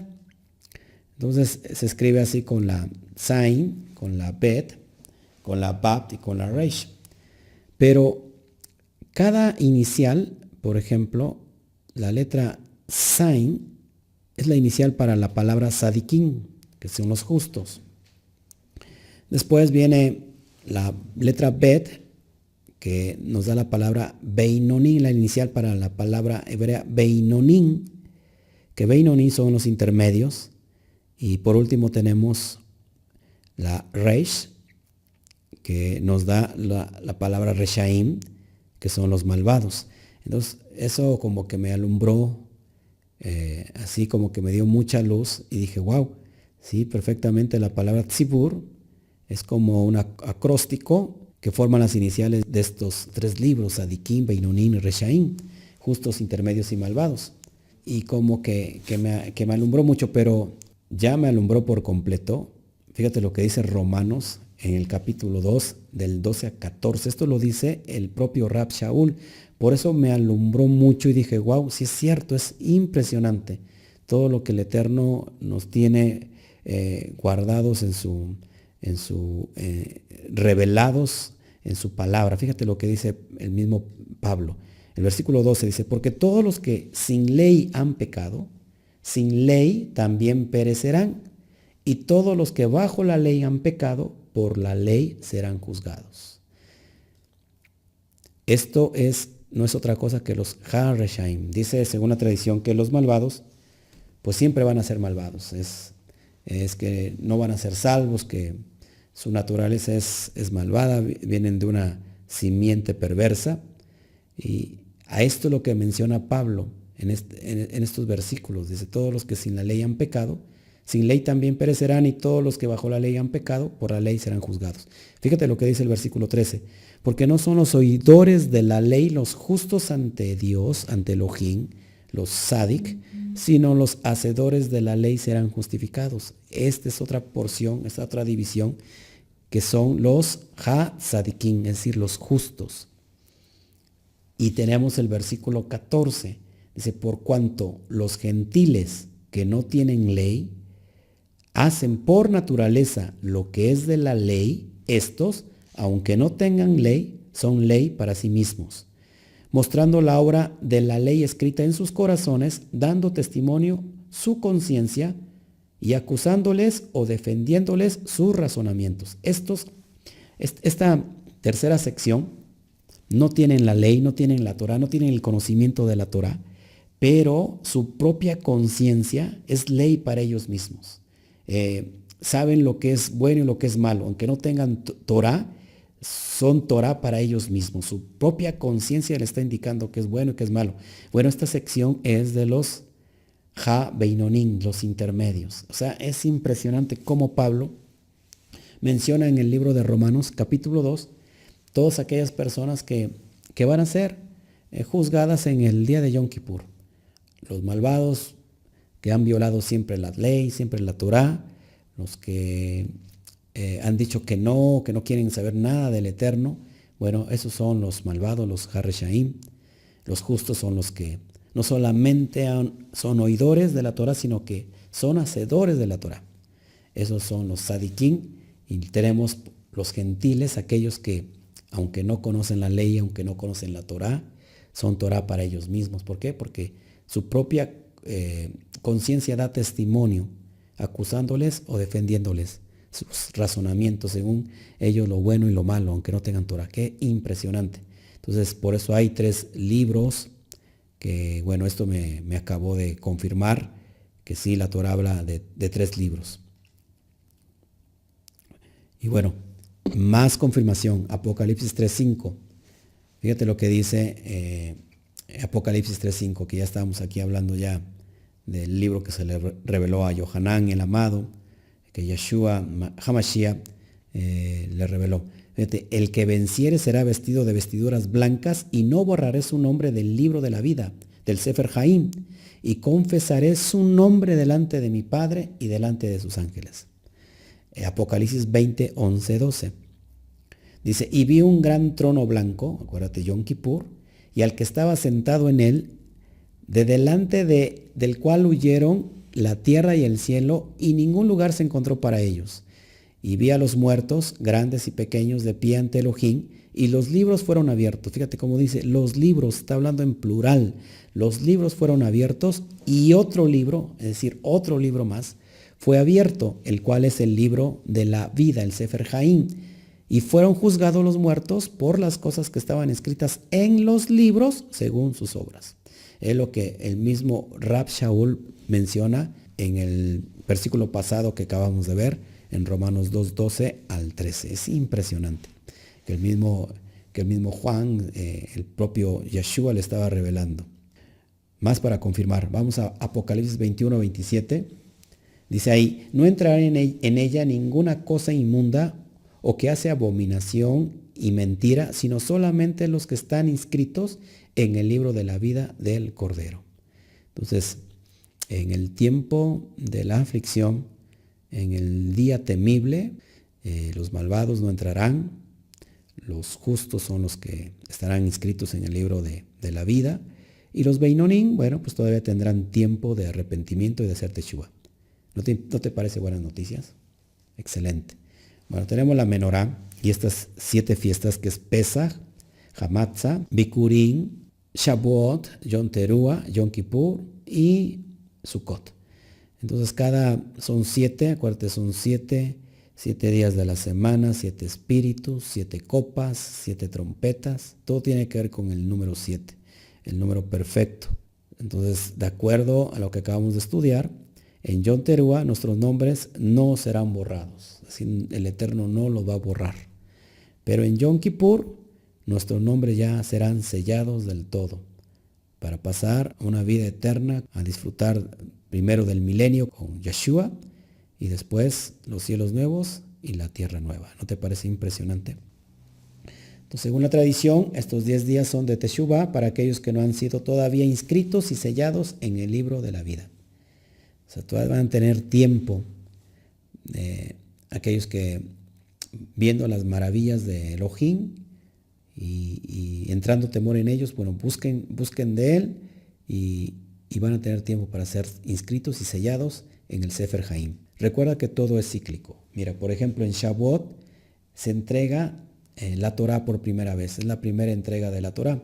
Entonces se escribe así con la zain, con la bet, con la bapt y con la reish. Pero cada inicial, por ejemplo, la letra zain es la inicial para la palabra sadikim, que son los justos. Después viene la letra bet, que nos da la palabra Beinonim, la inicial para la palabra hebrea Beinonim, que Beinonim son los intermedios. Y por último tenemos la Reish, que nos da la palabra Reshaim, que son los malvados. Entonces eso como que me alumbró, así como que me dio mucha luz y dije, wow, sí, perfectamente la palabra Tzibur es como un acróstico que forman las iniciales de estos 3 libros, Sadikim, Beinonim y Reshaim, justos, intermedios y malvados. Y como que me alumbró mucho, pero ya me alumbró por completo. Fíjate lo que dice Romanos en el capítulo 2, del 12 a 14. Esto lo dice el propio Rab Shaul. Por eso me alumbró mucho y dije, wow, sí es cierto, es impresionante todo lo que el Eterno nos tiene guardados revelados en su palabra. Fíjate lo que dice el mismo Pablo. El versículo 12 dice, porque todos los que sin ley han pecado, sin ley también perecerán, y todos los que bajo la ley han pecado, por la ley serán juzgados. Esto no es otra cosa que los Ha-Reshaim. Dice, según la tradición, que los malvados, pues siempre van a ser malvados. Es que no van a ser salvos, que su naturaleza es malvada, vienen de una simiente perversa. Y a esto es lo que menciona Pablo en estos versículos. Dice, todos los que sin la ley han pecado, sin ley también perecerán, y todos los que bajo la ley han pecado, por la ley serán juzgados. Fíjate lo que dice el versículo 13. Porque no son los oidores de la ley los justos ante Dios, ante Elohim, los Sadik, sino los hacedores de la ley serán justificados. Esta es otra porción, esta otra división, que son los Ha-Sadikim, es decir, los justos. Y tenemos el versículo 14. Dice, por cuanto los gentiles que no tienen ley, hacen por naturaleza lo que es de la ley, estos, aunque no tengan ley, son ley para sí mismos, mostrando la obra de la ley escrita en sus corazones, dando testimonio su conciencia y acusándoles o defendiéndoles sus razonamientos. Esta tercera sección no tienen la ley, no tienen la Torah, no tienen el conocimiento de la Torah, pero su propia conciencia es ley para ellos mismos. Saben lo que es bueno y lo que es malo. Aunque no tengan Torah, son Torah para ellos mismos. Su propia conciencia le está indicando qué es bueno y qué es malo. Bueno, esta sección es de los Ha-Beinonim, los intermedios. O sea, es impresionante cómo Pablo menciona en el libro de Romanos, capítulo 2, todas aquellas personas que van a ser juzgadas en el día de Yom Kippur. Los malvados, que han violado siempre la ley, siempre la Torah, los que han dicho que no quieren saber nada del Eterno. Bueno, esos son los malvados, los Ha-Reshaim. Los justos son los que no solamente son oidores de la Torah, sino que son hacedores de la Torah. Esos son los Sadikim. Y tenemos los gentiles, aquellos que, aunque no conocen la ley, aunque no conocen la Torah, son Torah para ellos mismos. ¿Por qué? Porque su propia conciencia da testimonio, acusándoles o defendiéndoles sus razonamientos, según ellos lo bueno y lo malo, aunque no tengan Torah. Qué impresionante. Entonces, por eso hay 3 libros que, bueno, esto me acabó de confirmar que sí, la Torah habla de 3 libros. Y bueno, más confirmación, Apocalipsis 3.5. Fíjate lo que dice Apocalipsis 3.5, que ya estábamos aquí hablando ya del libro que se le reveló a Yohanan, el amado, que Yeshua HaMashiach le reveló. Fíjate, el que venciere será vestido de vestiduras blancas y no borraré su nombre del libro de la vida, del Sefer Haim, y confesaré su nombre delante de mi Padre y delante de sus ángeles. Apocalipsis 20, 11, 12. Dice, y vi un gran trono blanco, acuérdate, Yom Kippur, y al que estaba sentado en él, de delante del cual huyeron la tierra y el cielo, y ningún lugar se encontró para ellos. Y vi a los muertos, grandes y pequeños, de pie ante Elohim, y los libros fueron abiertos. Fíjate cómo dice, los libros, está hablando en plural. Los libros fueron abiertos, y otro libro, es decir, otro libro más, fue abierto, el cual es el libro de la vida, el Sefer Haim. Y fueron juzgados los muertos por las cosas que estaban escritas en los libros según sus obras. Es lo que el mismo Rab Shaul menciona en el versículo pasado que acabamos de ver, en Romanos 2, 12 al 13. Es impresionante que el mismo Juan, el propio Yeshua le estaba revelando. Más para confirmar, vamos a Apocalipsis 21, 27. Dice ahí, no entrará en ella ninguna cosa inmunda o que hace abominación y mentira, sino solamente los que están inscritos en el libro de la vida del Cordero. Entonces, en el tiempo de la aflicción, en el día temible, los malvados no entrarán, los justos son los que estarán inscritos en el libro de la vida, y los Beinonim, bueno, pues todavía tendrán tiempo de arrepentimiento y de hacer teshuva. ¿No te parece buenas noticias? Excelente. Bueno, tenemos la Menorá y estas 7 fiestas que es Pesach, Hamatzah, Bikurim, Shavuot, Yom Teruah, Yom Kippur y Sukkot. Entonces son 7, acuérdate, son 7 días de la semana, 7 espíritus, 7 copas, 7 trompetas. Todo tiene que ver con el número 7, el número perfecto. Entonces, de acuerdo a lo que acabamos de estudiar, en Yom Teruah nuestros nombres no serán borrados. Así, el Eterno no los va a borrar. Pero en Yom Kippur, nuestros nombres ya serán sellados del todo para pasar una vida eterna, a disfrutar primero del milenio con Yeshua y después los cielos nuevos y la tierra nueva. ¿No te parece impresionante? Entonces, según la tradición, estos 10 días son de Teshuvah para aquellos que no han sido todavía inscritos y sellados en el libro de la vida. O sea, todavía van a tener tiempo, aquellos que viendo las maravillas de Elohim y entrando temor en ellos, bueno, busquen de él y van a tener tiempo para ser inscritos y sellados en el Sefer Haim. Recuerda que todo es cíclico. Mira, por ejemplo, en Shavuot se entrega la Torah por primera vez. Es la primera entrega de la Torah.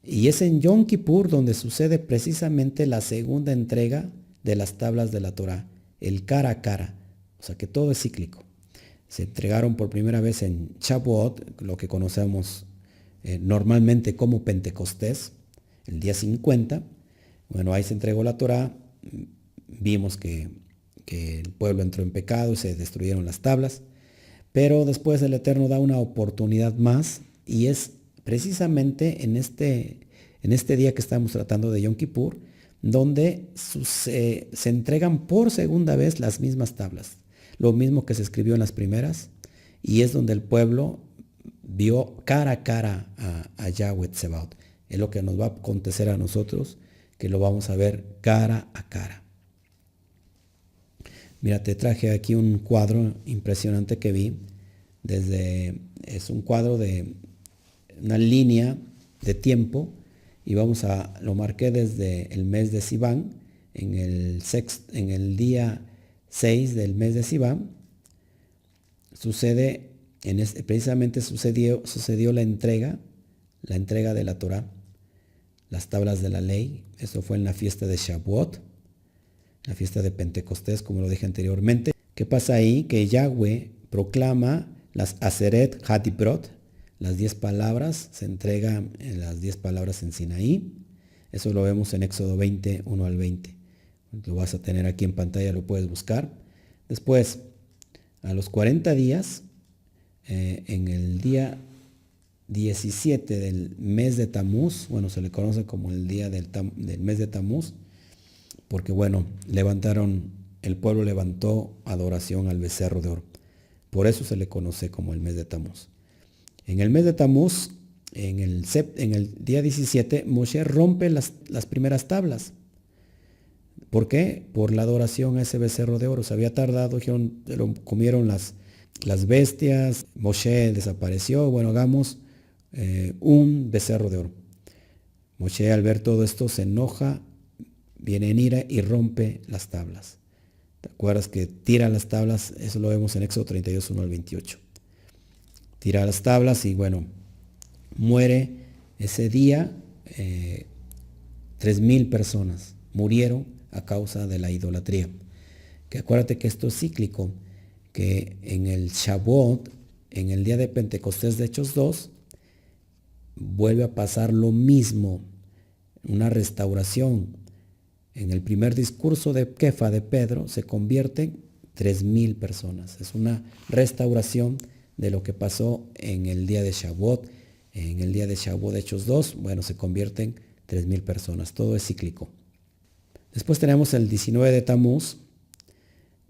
Y es en Yom Kippur donde sucede precisamente la segunda entrega de las tablas de la Torah, el cara a cara. O sea que todo es cíclico. Se entregaron por primera vez en Shavuot, lo que conocemos normalmente como Pentecostés, el día 50. Bueno, ahí se entregó la Torah. Vimos que el pueblo entró en pecado y se destruyeron las tablas. Pero después el Eterno da una oportunidad más y es precisamente en este día que estamos tratando de Yom Kippur, donde se entregan por segunda vez las mismas tablas. Lo mismo que se escribió en las primeras, y es donde el pueblo vio cara a cara a Yahweh Tsebaot. Es lo que nos va a acontecer a nosotros, que lo vamos a ver cara a cara. Mira, te traje aquí un cuadro impresionante que vi. Es un cuadro de una línea de tiempo y lo marqué desde el mes de Sivan, en el día 6 del mes de Sivan. Precisamente sucedió la entrega de la Torah, las tablas de la ley. Eso fue en la fiesta de Shavuot, la fiesta de Pentecostés, como lo dije anteriormente. ¿Qué pasa ahí? Que Yahweh proclama las Aseret Hadibrot, las 10 palabras, se entregan las 10 palabras en Sinaí. Eso lo vemos en Éxodo 20, 1 al 20. Lo vas a tener aquí en pantalla, lo puedes buscar. Después, a los 40 días, en el día 17 del mes de Tamuz, bueno, se le conoce como el día del mes de Tamuz, porque bueno, el pueblo levantó adoración al becerro de oro. Por eso se le conoce como el mes de Tamuz. En el mes de Tamuz, en el día 17, Moshe rompe las primeras tablas. ¿Por qué? Por la adoración a ese becerro de oro. Se había tardado, lo comieron las bestias, Moshe desapareció. Bueno, hagamos un becerro de oro. Moshe, al ver todo esto, se enoja, viene en ira y rompe las tablas. ¿Te acuerdas que tira las tablas? Eso lo vemos en Éxodo 32, 1 al 28. Tira las tablas y bueno, muere ese día. 3,000 personas murieron a causa de la idolatría. Que acuérdate que esto es cíclico, que en el Shavuot, en el día de Pentecostés de Hechos 2, vuelve a pasar lo mismo, una restauración. En el primer discurso de Kefa de Pedro se convierten 3,000 personas. Es una restauración de lo que pasó en el día de Shavuot. En el día de Shavuot de Hechos 2, bueno, se convierten 3,000 personas. Todo es cíclico. Después tenemos el 19 de Tamuz.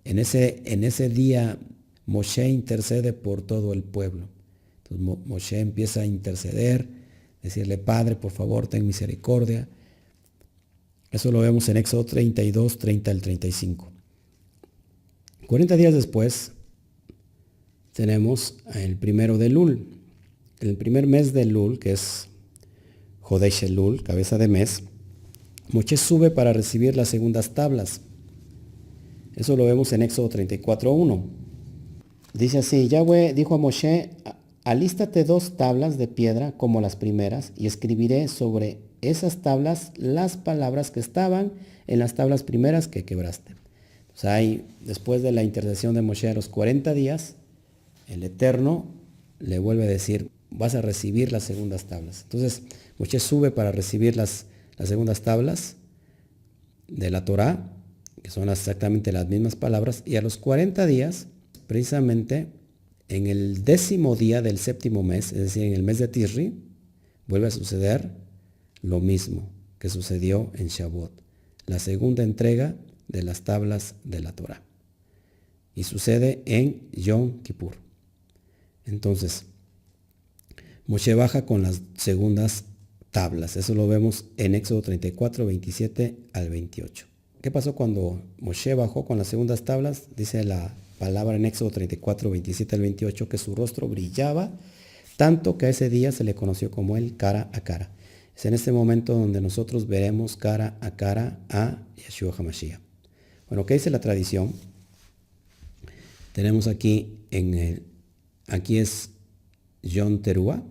En ese día Moshe intercede por todo el pueblo. Entonces Moshe empieza a interceder, decirle: Padre, por favor, ten misericordia. Eso lo vemos en Éxodo 32, 30 al 35. 40 días después tenemos el primero de Elul. El primer mes de Elul, que es Jodesh Elul, cabeza de mes, Moshe sube para recibir las segundas tablas. Eso lo vemos en Éxodo 34, 1. Dice así, Yahweh dijo a Moshe, alístate 2 tablas de piedra como las primeras y escribiré sobre esas tablas las palabras que estaban en las tablas primeras que quebraste. O sea, después de la intercesión de Moshe a los 40 días, el Eterno le vuelve a decir, vas a recibir las segundas tablas. Entonces, Moshe sube para recibir las segundas tablas de la Torá, que son exactamente las mismas palabras, y a los 40 días, precisamente en el 10º día del 7º mes, es decir, en el mes de Tisri, vuelve a suceder lo mismo que sucedió en Shavuot, la segunda entrega de las tablas de la Torá. Y sucede en Yom Kippur. Entonces, Moshe baja con las segundas tablas. Eso lo vemos en Éxodo 34, 27 al 28. ¿Qué pasó cuando Moshe bajó con las segundas tablas? Dice la palabra en Éxodo 34, 27 al 28 que su rostro brillaba tanto que a ese día se le conoció como el cara a cara. Es en este momento donde nosotros veremos cara a Yeshua HaMashiach. Bueno, ¿qué dice la tradición? Tenemos aquí, aquí es Yom Teruah.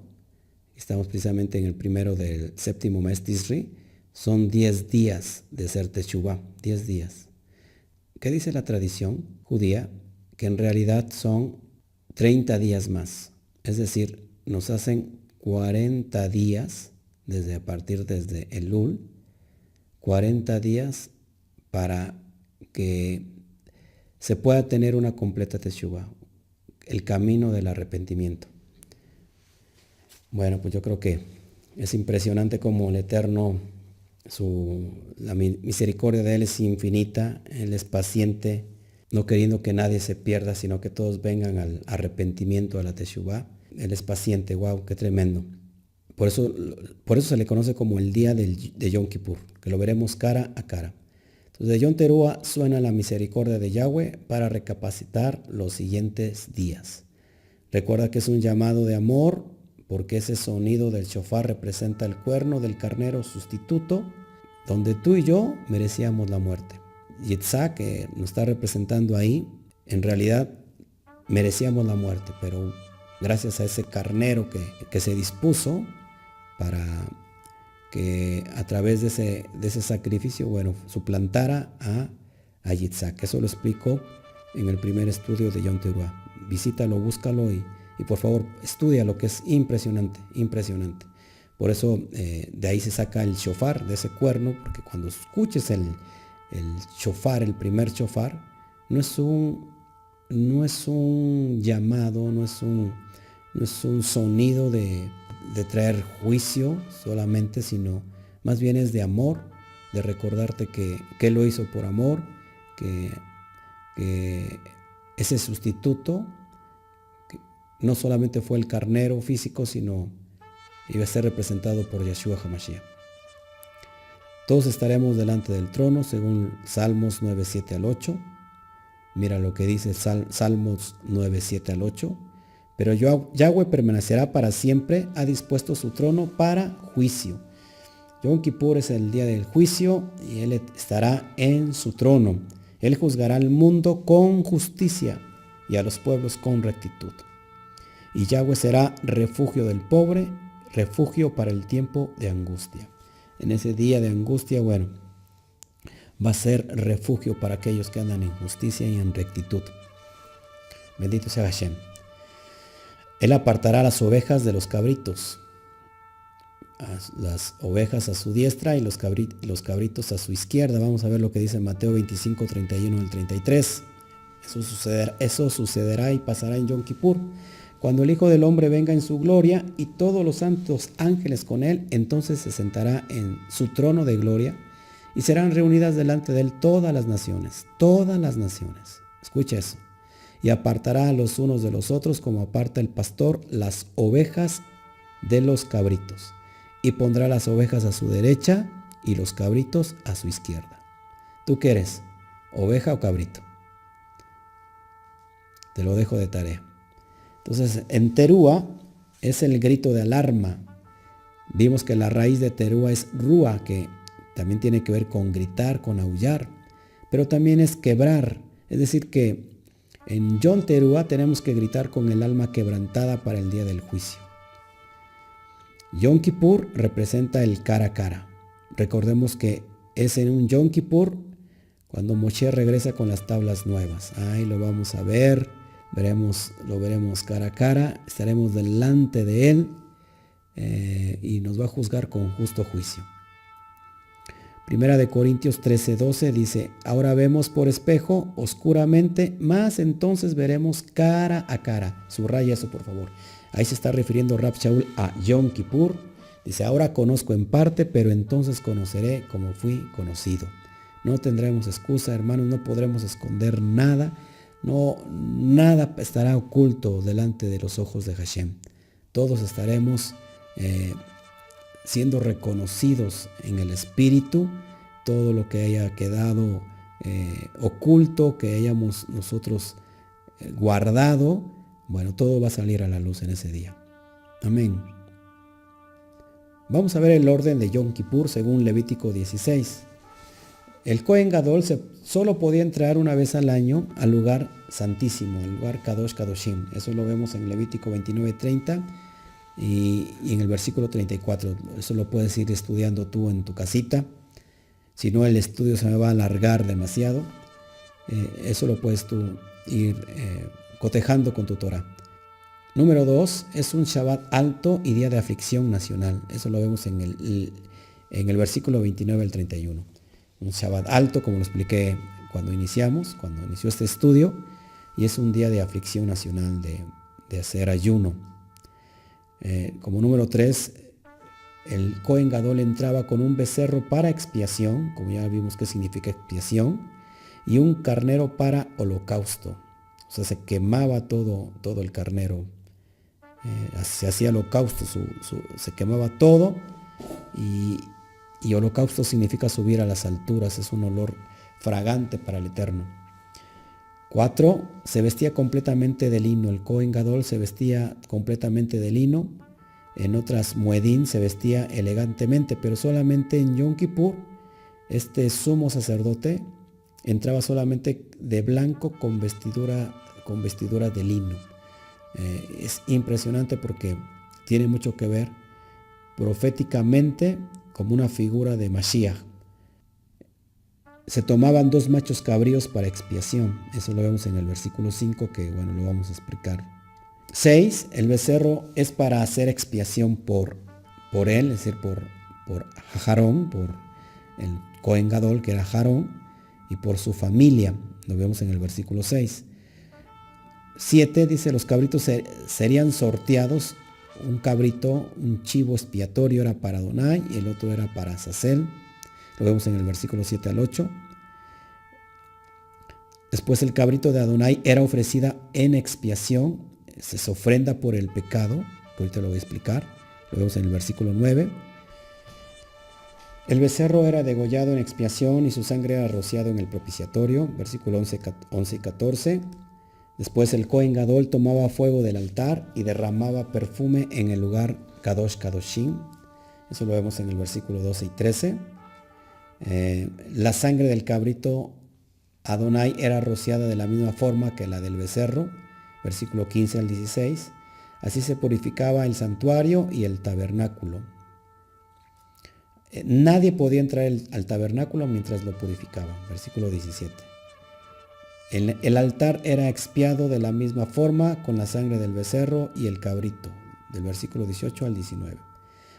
Estamos precisamente en el primero del 7º mes Tisri. Son 10 días de hacer Teshuvah, 10 días. ¿Qué dice la tradición judía? Que en realidad son 30 días más. Es decir, nos hacen 40 días desde Elul, 40 días para que se pueda tener una completa Teshuvah, el camino del arrepentimiento. Bueno, pues yo creo que es impresionante como el Eterno, la misericordia de Él es infinita, Él es paciente, no queriendo que nadie se pierda, sino que todos vengan al arrepentimiento, a la Teshuvah. Él es paciente, wow, qué tremendo. Por eso se le conoce como el día de Yom Kippur, que lo veremos cara a cara. Entonces de Yom Teruah suena la misericordia de Yahweh para recapacitar los siguientes días. Recuerda que es un llamado de amor, porque ese sonido del shofar representa el cuerno del carnero sustituto, donde tú y yo merecíamos la muerte. Yitzhak, que nos está representando ahí, en realidad merecíamos la muerte, pero gracias a ese carnero que se dispuso para que a través de ese sacrificio, bueno, suplantara a Yitzhak. Eso lo explico en el primer estudio de Yom Teruah. Visítalo, búscalo y por favor estudia lo que es impresionante, impresionante. Por eso de ahí se saca el shofar, de ese cuerno, porque cuando escuches el shofar, el primer shofar, no es un llamado, no es un sonido de traer juicio solamente, sino más bien es de amor, de recordarte que Él lo hizo por amor, que ese sustituto no solamente fue el carnero físico, sino iba a ser representado por Yeshua HaMashiach. Todos estaremos delante del trono, según Salmos 9, 7 al 8. Mira lo que dice Salmos 9, 7 al 8. Pero Yahweh permanecerá para siempre, ha dispuesto su trono para juicio. Yom Kippur es el día del juicio y Él estará en su trono. Él juzgará al mundo con justicia y a los pueblos con rectitud. Y Yahweh será refugio del pobre, refugio para el tiempo de angustia. En ese día de angustia, bueno, va a ser refugio para aquellos que andan en justicia y en rectitud. Bendito sea Hashem. Él apartará las ovejas de los cabritos, las ovejas a su diestra y los cabritos a su izquierda. Vamos a ver lo que dice Mateo 25, 31 al 33. Eso sucederá y pasará en Yom Kippur. Cuando el Hijo del Hombre venga en su gloria y todos los santos ángeles con él, entonces se sentará en su trono de gloria y serán reunidas delante de él todas las naciones. Escucha eso. Y apartará a los unos de los otros como aparta el pastor las ovejas de los cabritos. Y pondrá las ovejas a su derecha y los cabritos a su izquierda. ¿Tú qué eres? ¿Oveja o cabrito? Te lo dejo de tarea. Entonces, en Teruah es el grito de alarma. Vimos que la raíz de Teruah es Rúa, que también tiene que ver con gritar, con aullar, pero también es quebrar. Es decir, que En Yom Teruah tenemos que gritar con el alma quebrantada para el día del juicio. Yom Kippur representa el cara a cara. Recordemos que es en un Yom Kippur cuando Moshe regresa con las tablas nuevas. Ahí lo vamos a ver, lo veremos cara a cara, estaremos delante de él y nos va a juzgar con justo juicio. Primera de Corintios 13:12 dice, ahora vemos por espejo oscuramente, mas entonces veremos cara a cara. Subraya eso, por favor. Ahí se está refiriendo Rab Shaul a Yom Kippur. Dice, ahora conozco en parte, pero entonces conoceré como fui conocido. No tendremos excusa, hermanos, no podremos esconder nada. No, nada estará oculto delante de los ojos de Hashem. Todos estaremos siendo reconocidos en el Espíritu. Todo lo que haya quedado oculto, que hayamos nosotros guardado, bueno, todo va a salir a la luz en ese día. Amén. Vamos a ver el orden de Yom Kippur según Levítico 16. El Kohen Gadol solo podía entrar una vez al año al lugar santísimo, el lugar Kadosh Kadoshim. Eso lo vemos en Levítico 29:30 y en el versículo 34. Eso lo puedes ir estudiando tú en tu casita. Si no, el estudio se me va a alargar demasiado. Eso lo puedes tú ir cotejando con tu Torah. Número 2, es un Shabbat alto y día de aflicción nacional. Eso lo vemos en el versículo 29 al 31. Un Shabbat alto, como lo expliqué cuando inició este estudio, y es un día de aflicción nacional, de hacer ayuno. Como número 3, el Kohen Gadol entraba con un becerro para expiación, como ya vimos qué significa expiación, y un carnero para holocausto. O sea, se quemaba todo el carnero. Se hacía holocausto, se quemaba todo, y holocausto significa subir a las alturas, es un olor fragante para el Eterno. 4, se vestía completamente de lino. El Kohen Gadol se vestía completamente de lino. En otras Muedín se vestía elegantemente, pero solamente en Yom Kippur, este sumo sacerdote entraba solamente de blanco con vestidura de lino. Es impresionante porque tiene mucho que ver proféticamente como una figura de Mashiach. Se tomaban 2 machos cabríos para expiación. Eso lo vemos en el versículo 5, que bueno, lo vamos a explicar. 6, el becerro es para hacer expiación por él, es decir, por Aharón, por el Kohen Gadol, que era Aharón, y por su familia. Lo vemos en el versículo 6. 7 dice, los cabritos serían sorteados. Un cabrito, un chivo expiatorio era para Adonai y el otro era para Azazel. Lo vemos en el versículo 7 al 8. Después el cabrito de Adonai era ofrecida en expiación. Se ofrenda por el pecado, que ahorita lo voy a explicar. Lo vemos en el versículo 9. El becerro era degollado en expiación y su sangre era rociado en el propiciatorio. Versículo 11 y 14. Después el Kohen Gadol tomaba fuego del altar y derramaba perfume en el lugar Kadosh Kadoshim. Eso lo vemos en el versículo 12 y 13. La sangre del cabrito Adonai era rociada de la misma forma que la del becerro. Versículo 15 al 16. Así se purificaba el santuario y el tabernáculo. Nadie podía entrar al tabernáculo mientras lo purificaba. Versículo 17. El altar era expiado de la misma forma con la sangre del becerro y el cabrito, del versículo 18 al 19.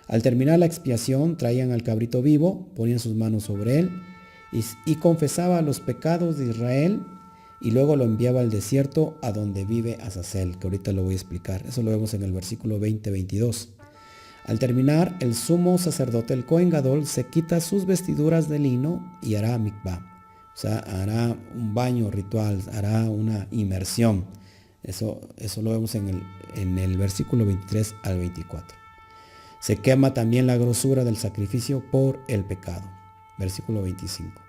Al terminar la expiación, traían al cabrito vivo, ponían sus manos sobre él y confesaba los pecados de Israel, y luego lo enviaba al desierto a donde vive Azazel, que ahorita lo voy a explicar. Eso lo vemos en el versículo 20-22. Al terminar, el sumo sacerdote, el Kohen Gadol, se quita sus vestiduras de lino y hará mikvah. O sea, hará un baño ritual, hará una inmersión. Eso lo vemos en el versículo 23 al 24. Se quema también la grosura del sacrificio por el pecado. Versículo 25.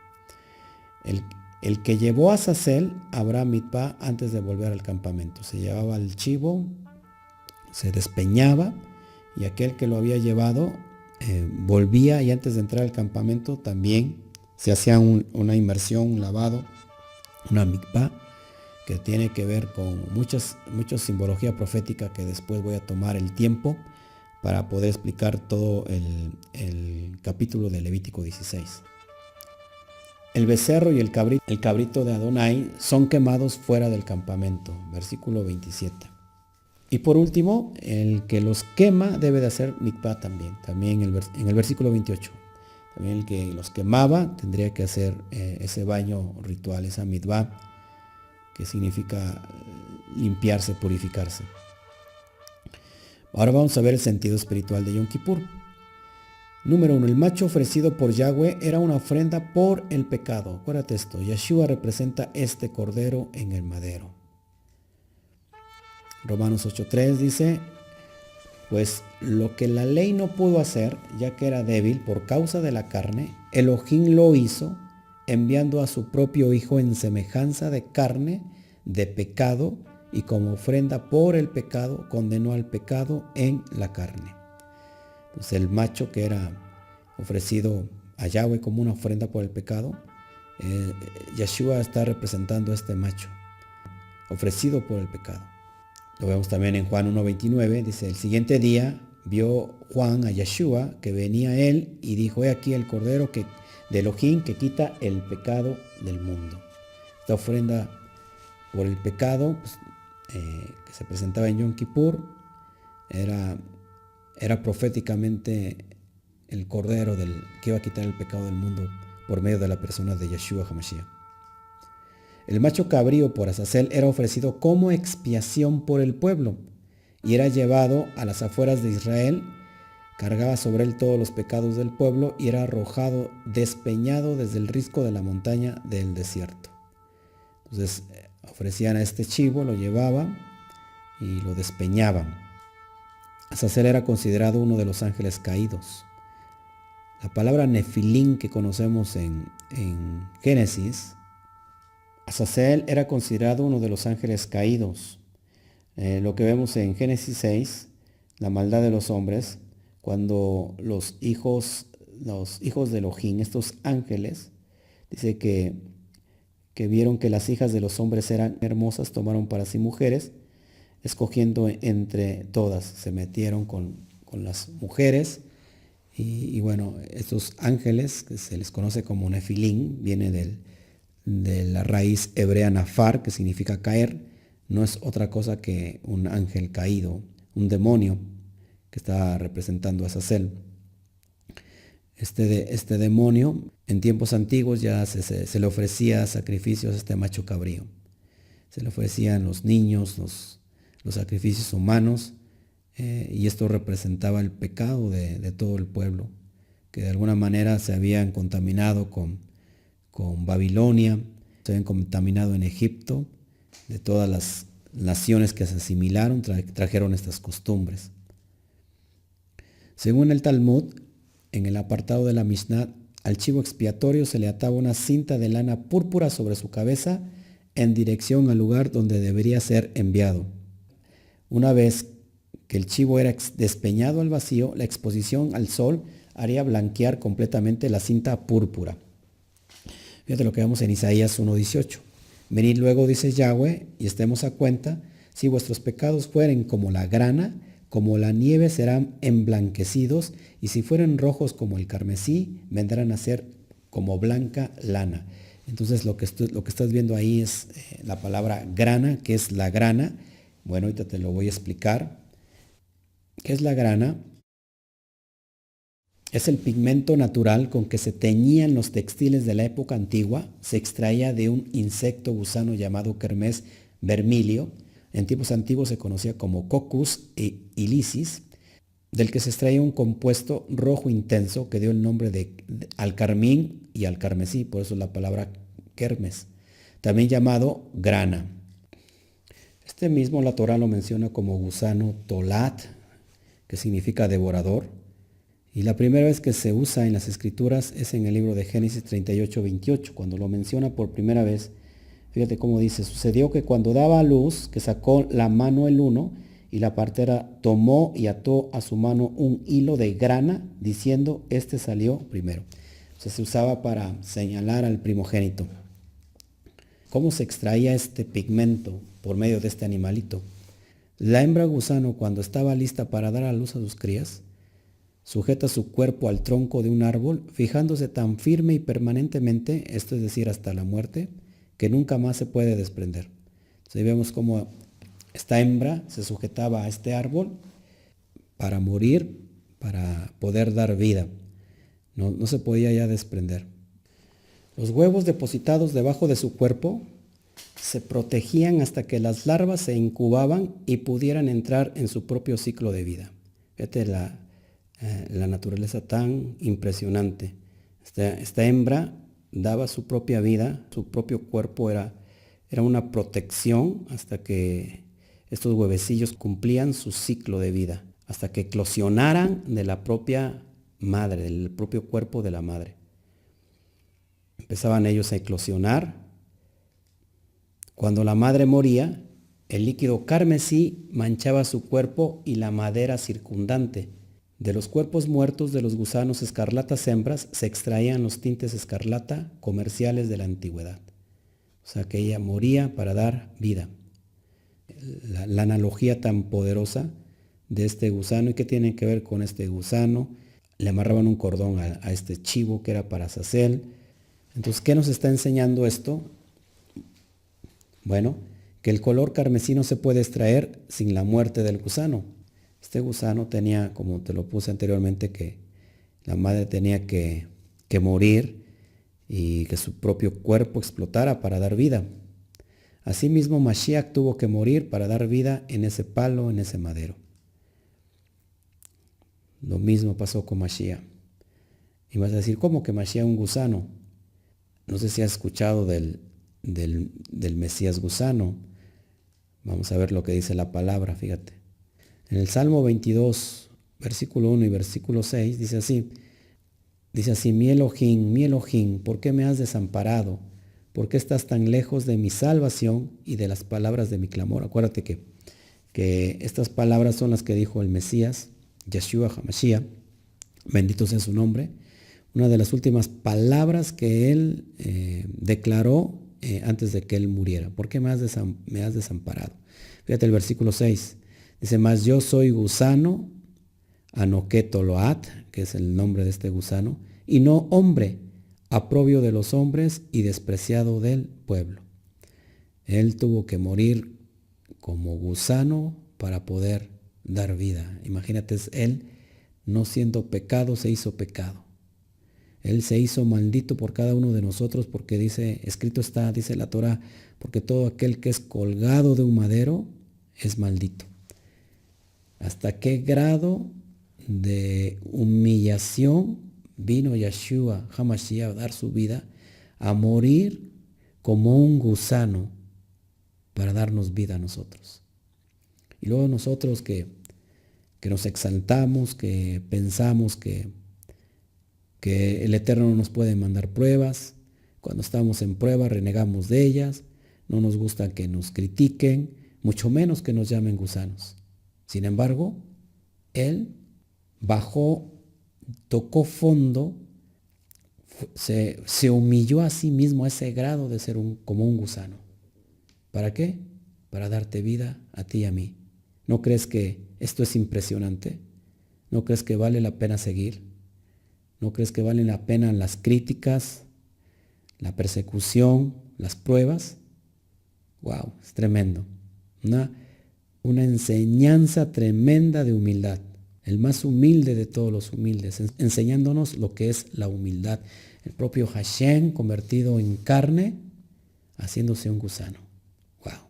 El que llevó a Azazel habrá mikvah antes de volver al campamento. Se llevaba el chivo, se despeñaba, y aquel que lo había llevado volvía, y antes de entrar al campamento también se hacía una inmersión, un lavado, una mikvah, que tiene que ver con mucha simbología profética que después voy a tomar el tiempo para poder explicar todo el capítulo de Levítico 16. El becerro y el cabrito de Adonai son quemados fuera del campamento, versículo 27. Y por último, el que los quema debe de hacer mikvah también en el versículo 28. También el que los quemaba tendría que hacer ese baño ritual, esa mikvah, que significa limpiarse, purificarse. Ahora vamos a ver el sentido espiritual de Yom Kippur. Número 1. El macho ofrecido por Yahweh era una ofrenda por el pecado. Acuérdate esto, Yeshua representa este cordero en el madero. Romanos 8:3 dice, pues lo que la ley no pudo hacer, ya que era débil por causa de la carne, Elohim lo hizo, enviando a su propio Hijo en semejanza de carne, de pecado, y como ofrenda por el pecado, condenó al pecado en la carne. Entonces el macho que era ofrecido a Yahweh como una ofrenda por el pecado, Yeshua está representando a este macho, ofrecido por el pecado. Lo vemos también en Juan 1:29, dice, el siguiente día vio Juan a Yeshua que venía a él y dijo, he aquí el cordero de Elohim que quita el pecado del mundo. Esta ofrenda por el pecado que se presentaba en Yom Kippur era proféticamente el cordero que iba a quitar el pecado del mundo por medio de la persona de Yeshua HaMashiach. El macho cabrío por Azazel era ofrecido como expiación por el pueblo y era llevado a las afueras de Israel, cargaba sobre él todos los pecados del pueblo y era arrojado, despeñado desde el risco de la montaña del desierto. Entonces ofrecían a este chivo, lo llevaban y lo despeñaban. Azazel era considerado uno de los ángeles caídos. La palabra Nefilim que conocemos en Génesis, Azazel era considerado uno de los ángeles caídos. Lo que vemos en Génesis 6, la maldad de los hombres, cuando los hijos de Elohim, estos ángeles, dice que vieron que las hijas de los hombres eran hermosas, tomaron para sí mujeres, escogiendo entre todas, se metieron con las mujeres y bueno, estos ángeles que se les conoce como Nefilim, viene de la raíz hebrea nafar, que significa caer, no es otra cosa que un ángel caído, un demonio que está representando a Azazel. Este demonio en tiempos antiguos ya se le ofrecía sacrificios a este macho cabrío. Se le ofrecían los niños, los sacrificios humanos, y esto representaba el pecado de todo el pueblo, que de alguna manera se habían contaminado con Babilonia, se habían contaminado en Egipto, de todas las naciones que se asimilaron, trajeron estas costumbres. Según el Talmud, en el apartado de la Mishnah, al chivo expiatorio se le ataba una cinta de lana púrpura sobre su cabeza en dirección al lugar donde debería ser enviado. Una vez que el chivo era despeñado al vacío, la exposición al sol haría blanquear completamente la cinta púrpura. Fíjate lo que vemos en Isaías 1:18. Venid luego, dice Yahweh, y estemos a cuenta, si vuestros pecados fueren como la grana, como la nieve serán emblanquecidos, y si fueren rojos como el carmesí, vendrán a ser como blanca lana. Entonces lo que estás viendo ahí es la palabra grana, que es la grana. Bueno, ahorita te lo voy a explicar. ¿Qué es la grana? Es el pigmento natural con que se teñían los textiles de la época antigua. Se extraía de un insecto gusano llamado kermes vermilio. En tiempos antiguos se conocía como Coccus ilicis, del que se extraía un compuesto rojo intenso que dio el nombre al carmín y al carmesí, por eso la palabra kermes, también llamado grana. Este mismo la Torah lo menciona como gusano tolat, que significa devorador, y la primera vez que se usa en las escrituras es en el libro de Génesis 38:28, cuando lo menciona por primera vez. Fíjate cómo dice, sucedió que cuando daba a luz, que sacó la mano el uno, y la partera tomó y ató a su mano un hilo de grana, diciendo, este salió primero. O sea, se usaba para señalar al primogénito. ¿Cómo se extraía este pigmento por medio de este animalito? La hembra gusano, cuando estaba lista para dar a luz a sus crías, sujeta su cuerpo al tronco de un árbol, fijándose tan firme y permanentemente, esto es decir, hasta la muerte, que nunca más se puede desprender. Entonces ahí vemos cómo esta hembra se sujetaba a este árbol para morir, para poder dar vida. No se podía ya desprender. Los huevos depositados debajo de su cuerpo se protegían hasta que las larvas se incubaban y pudieran entrar en su propio ciclo de vida. Fíjate la naturaleza tan impresionante. Esta hembra daba su propia vida, su propio cuerpo era una protección hasta que estos huevecillos cumplían su ciclo de vida, hasta que eclosionaran de la propia madre, del propio cuerpo de la madre. Empezaban ellos a eclosionar. Cuando la madre moría, el líquido carmesí manchaba su cuerpo y la madera circundante. De los cuerpos muertos de los gusanos escarlatas hembras se extraían los tintes escarlata comerciales de la antigüedad. O sea que ella moría para dar vida. La analogía tan poderosa de este gusano. ¿Y qué tiene que ver con este gusano? Le amarraban un cordón a este chivo que era para Azazel. Entonces, ¿qué nos está enseñando esto? Bueno, que el color carmesí no se puede extraer sin la muerte del gusano. Este gusano tenía, como te lo puse anteriormente, que la madre tenía que morir y que su propio cuerpo explotara para dar vida. Asimismo, Mashiach tuvo que morir para dar vida en ese palo, en ese madero. Lo mismo pasó con Mashiach. Y vas a decir, ¿cómo que Mashiach un gusano? No sé si has escuchado del Mesías gusano. Vamos a ver lo que dice la palabra, fíjate. En el Salmo 22, versículo 1 y versículo 6, dice así, mi Elohim, ¿por qué me has desamparado? ¿Por qué estás tan lejos de mi salvación y de las palabras de mi clamor? Acuérdate que estas palabras son las que dijo el Mesías, Yeshua HaMashiach, bendito sea su nombre, una de las últimas palabras que él declaró antes de que él muriera. ¿Por qué me has desamparado? Fíjate el versículo 6. Dice, mas yo soy gusano, Anoquetoloat, que es el nombre de este gusano, y no hombre, aprobio de los hombres y despreciado del pueblo. Él tuvo que morir como gusano para poder dar vida. Imagínate, él no siendo pecado, se hizo pecado. Él se hizo maldito por cada uno de nosotros porque escrito está, dice la Torah, porque todo aquel que es colgado de un madero es maldito. ¿Hasta qué grado de humillación vino Yeshua HaMashiach a dar su vida, a morir como un gusano para darnos vida a nosotros? Y luego nosotros que nos exaltamos, que pensamos que el Eterno no nos puede mandar pruebas. Cuando estamos en prueba renegamos de ellas, no nos gusta que nos critiquen, mucho menos que nos llamen gusanos. Sin embargo, Él bajó, tocó fondo, se humilló a sí mismo a ese grado de ser como un gusano. ¿Para qué? Para darte vida a ti y a mí. ¿No crees que esto es impresionante? ¿No crees que vale la pena seguir? ¿No crees que valen la pena las críticas, la persecución, las pruebas? ¡Wow! Es tremendo. Una enseñanza tremenda de humildad. El más humilde de todos los humildes, enseñándonos lo que es la humildad. El propio Hashem convertido en carne, haciéndose un gusano. ¡Wow!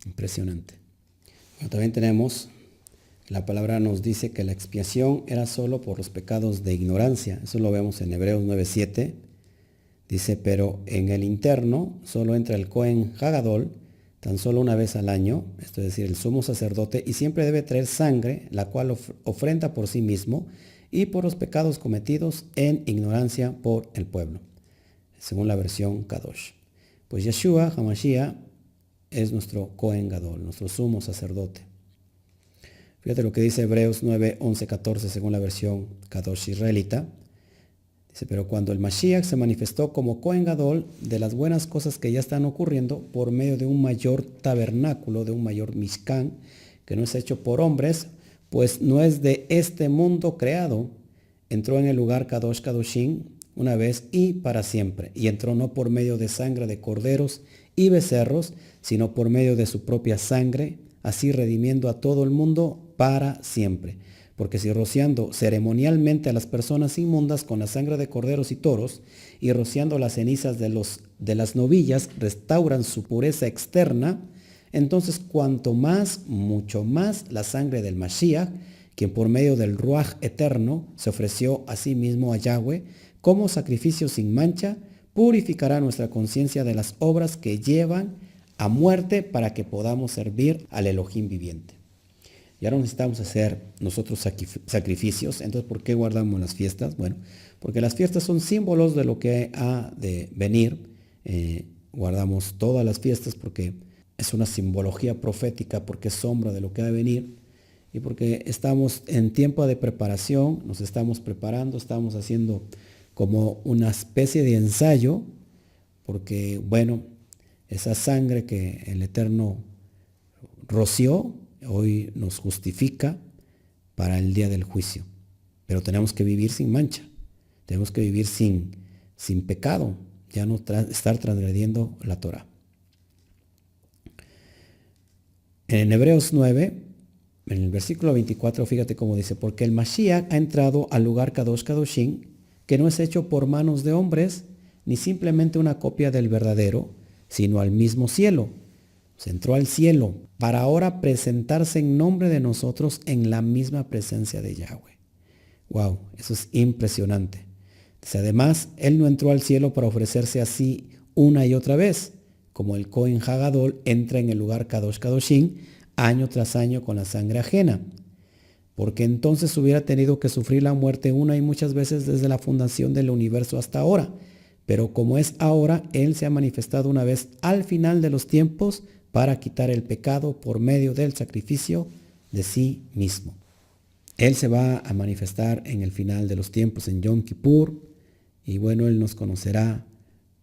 Impresionante. Bueno, también tenemos, la palabra nos dice que la expiación era solo por los pecados de ignorancia. Eso lo vemos en Hebreos 9:7. Dice, pero en el interno solo entra el Cohen Hagadol, tan solo una vez al año, esto es decir, el sumo sacerdote, y siempre debe traer sangre, la cual ofrenda por sí mismo y por los pecados cometidos en ignorancia por el pueblo, según la versión Kadosh. Pues Yeshua HaMashiach es nuestro Cohen Gadol, nuestro sumo sacerdote. Fíjate lo que dice Hebreos 9, 11, 14, según la versión Kadosh israelita. Dice, pero cuando el Mashiach se manifestó como Cohen Gadol, de las buenas cosas que ya están ocurriendo por medio de un mayor tabernáculo, de un mayor Mishkan, que no es hecho por hombres, pues no es de este mundo creado, entró en el lugar Kadosh Kadoshim una vez y para siempre, y entró no por medio de sangre de corderos y becerros, sino por medio de su propia sangre, así redimiendo a todo el mundo para siempre. Porque si rociando ceremonialmente a las personas inmundas con la sangre de corderos y toros, y rociando las cenizas de las novillas restauran su pureza externa, entonces cuanto más, mucho más la sangre del Mashiach, quien por medio del Ruach eterno se ofreció a sí mismo a Yahweh como sacrificio sin mancha, purificará nuestra conciencia de las obras que llevan a muerte para que podamos servir al Elohim viviente. Ya no necesitamos hacer nosotros sacrificios. Entonces, ¿por qué guardamos las fiestas? Bueno, porque las fiestas son símbolos de lo que ha de venir. Guardamos todas las fiestas porque es una simbología profética, porque es sombra de lo que ha de venir. Y porque estamos en tiempo de preparación, nos estamos preparando, estamos haciendo como una especie de ensayo, porque, bueno, esa sangre que el Eterno roció, hoy nos justifica para el día del juicio. Pero tenemos que vivir sin mancha. Tenemos que vivir sin pecado. Ya no estar transgrediendo la Torah. En Hebreos 9, en el versículo 24, fíjate cómo dice, porque el Mashiach ha entrado al lugar Kadosh Kadoshim, que no es hecho por manos de hombres, ni simplemente una copia del verdadero, sino al mismo cielo. Se entró al cielo para ahora presentarse en nombre de nosotros en la misma presencia de Yahweh. Wow, eso es impresionante. Dice, además, Él no entró al cielo para ofrecerse así una y otra vez, como el Cohen Hagadol entra en el lugar Kadosh Kadoshim año tras año con la sangre ajena, porque entonces hubiera tenido que sufrir la muerte una y muchas veces desde la fundación del universo hasta ahora. Pero como es ahora, Él se ha manifestado una vez al final de los tiempos para quitar el pecado por medio del sacrificio de sí mismo. Él se va a manifestar en el final de los tiempos, en Yom Kippur, y bueno, Él nos conocerá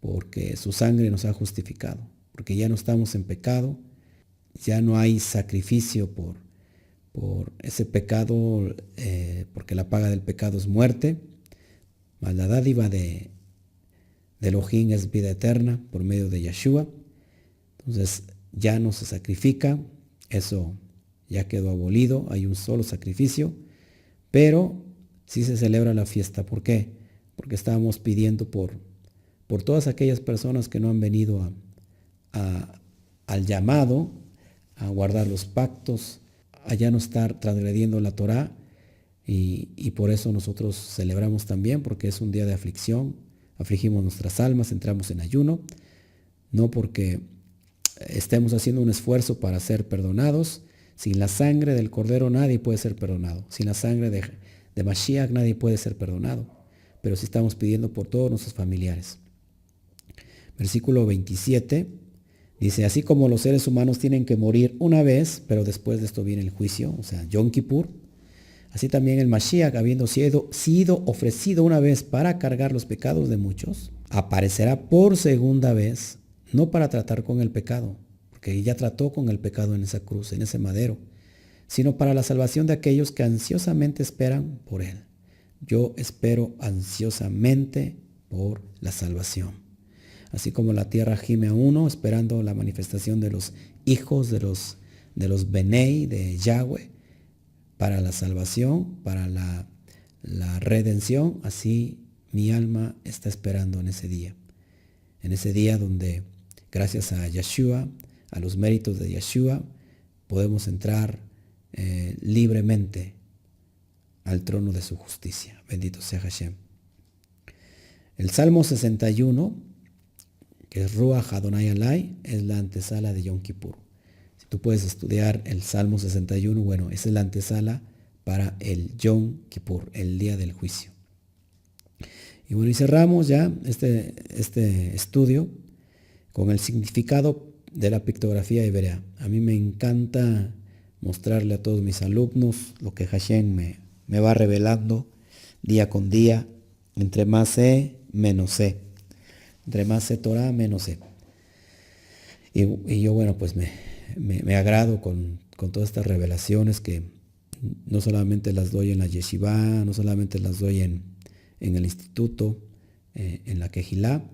porque su sangre nos ha justificado, porque ya no estamos en pecado, ya no hay sacrificio por ese pecado, porque la paga del pecado es muerte, mas la dádiva de Elohim es vida eterna por medio de Yeshua. Entonces ya no se sacrifica, eso ya quedó abolido, hay un solo sacrificio, pero sí se celebra la fiesta. ¿Por qué? Porque estábamos pidiendo por todas aquellas personas que no han venido al llamado, a guardar los pactos, a ya no estar transgrediendo la Torah, y por eso nosotros celebramos también, porque es un día de aflicción, afligimos nuestras almas, entramos en ayuno, no porque estemos haciendo un esfuerzo para ser perdonados. Sin la sangre del Cordero nadie puede ser perdonado. Sin la sangre de Mashiach nadie puede ser perdonado. Pero sí estamos pidiendo por todos nuestros familiares. Versículo 27 dice, así como los seres humanos tienen que morir una vez, pero después de esto viene el juicio, o sea, Yom Kippur, así también el Mashiach, habiendo sido ofrecido una vez para cargar los pecados de muchos, aparecerá por segunda vez, no para tratar con el pecado, porque ya trató con el pecado en esa cruz, en ese madero, sino para la salvación de aquellos que ansiosamente esperan por Él. Yo espero ansiosamente por la salvación. Así como la tierra gime a uno, esperando la manifestación de los hijos de los Benei, de Yahweh, para la salvación, para la redención, así mi alma está esperando en ese día donde gracias a Yeshua, a los méritos de Yeshua, podemos entrar libremente al trono de su justicia. Bendito sea Hashem. El Salmo 61, que es Ruach Adonai Alai, es la antesala de Yom Kippur. Si tú puedes estudiar el Salmo 61, bueno, esa es la antesala para el Yom Kippur, el día del juicio. Y bueno, y cerramos ya este estudio con el significado de la pictografía hebrea. A mí me encanta mostrarle a todos mis alumnos lo que Hashem me va revelando día con día, Entre más sé, menos sé. Entre más sé Torah, menos sé. Y yo, bueno, pues me agrado con todas estas revelaciones que no solamente las doy en la yeshiva, no solamente las doy en el instituto, en la Kehilá,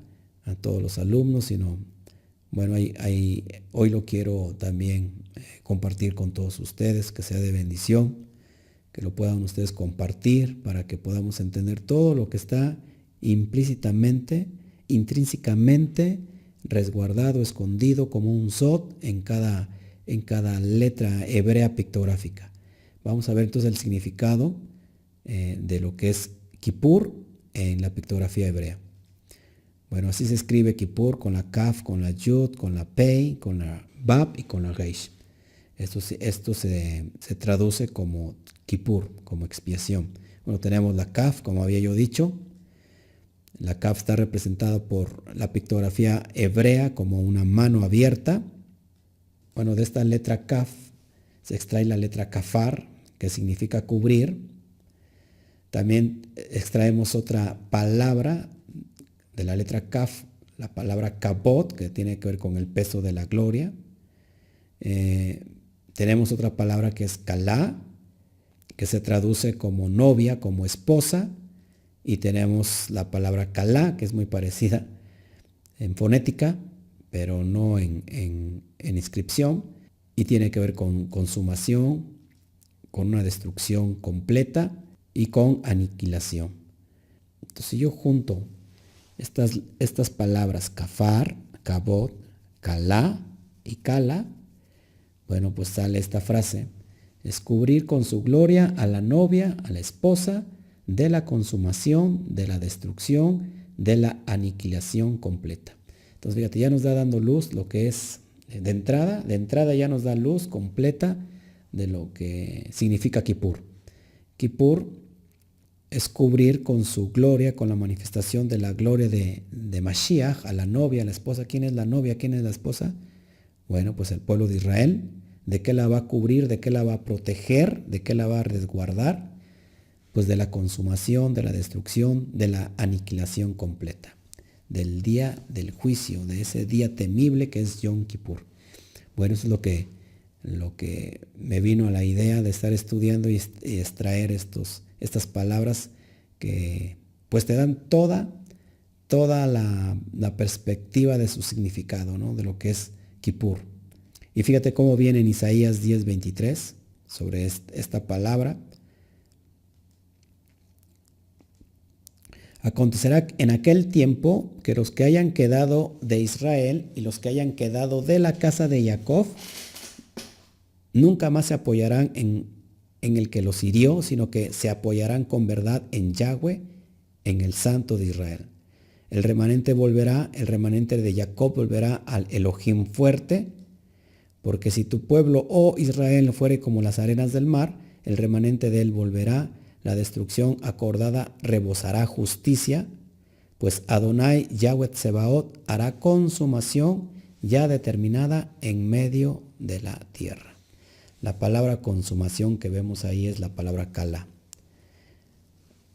a todos los alumnos, sino, bueno, hoy lo quiero también compartir con todos ustedes, que sea de bendición, que lo puedan ustedes compartir para que podamos entender todo lo que está implícitamente, intrínsecamente resguardado, escondido como un sod en cada letra hebrea pictográfica. Vamos a ver entonces el significado de lo que es Kippur en la pictografía hebrea. Bueno, así se escribe Kippur con la Kaf, con la Yud, con la Pei, con la Bab y con la Reish. Esto se traduce como Kippur, como expiación. Bueno, tenemos la Kaf, como había yo dicho. La Kaf está representada por la pictografía hebrea como una mano abierta. Bueno, de esta letra Kaf se extrae la letra Kafar, que significa cubrir. También extraemos otra palabra de la letra Kaf, la palabra Kabod, que tiene que ver con el peso de la gloria. Tenemos otra palabra que es Kalá, que se traduce como novia, como esposa. Y tenemos la palabra Kalá, que es muy parecida en fonética, pero no en inscripción. Y tiene que ver con consumación, con una destrucción completa y con aniquilación. Entonces, si yo junto estas palabras Kafar, Kabod, Kalá y Kala, bueno, pues sale esta frase: es cubrir con su gloria a la novia, a la esposa, de la consumación, de la destrucción, de la aniquilación completa. Entonces, fíjate, ya nos da dando luz lo que es de entrada ya nos da luz completa de lo que significa Kippur. Kippur es cubrir con su gloria, con la manifestación de la gloria de Mashiach, a la novia, a la esposa. ¿Quién es la novia? ¿Quién es la esposa? Bueno, pues el pueblo de Israel. ¿De qué la va a cubrir? ¿De qué la va a proteger? ¿De qué la va a resguardar? Pues de la consumación, de la destrucción, de la aniquilación completa, del día del juicio, de ese día temible que es Yom Kippur. Bueno, eso es lo que me vino a la idea de estar estudiando y extraer estas palabras que pues te dan toda la perspectiva de su significado, ¿no? De lo que es Kippur. Y fíjate cómo viene en Isaías 10:23 sobre esta palabra. Acontecerá en aquel tiempo que los que hayan quedado de Israel y los que hayan quedado de la casa de Jacob nunca más se apoyarán en el que los hirió, sino que se apoyarán con verdad en Yahweh, en el Santo de Israel. El remanente de Jacob volverá al Elohim fuerte, porque si tu pueblo, oh Israel, fuere como las arenas del mar, el remanente de él volverá. La destrucción acordada rebosará justicia, pues Adonai Yahweh Tsebaot hará consumación ya determinada en medio de la tierra. La palabra consumación que vemos ahí es la palabra Kala.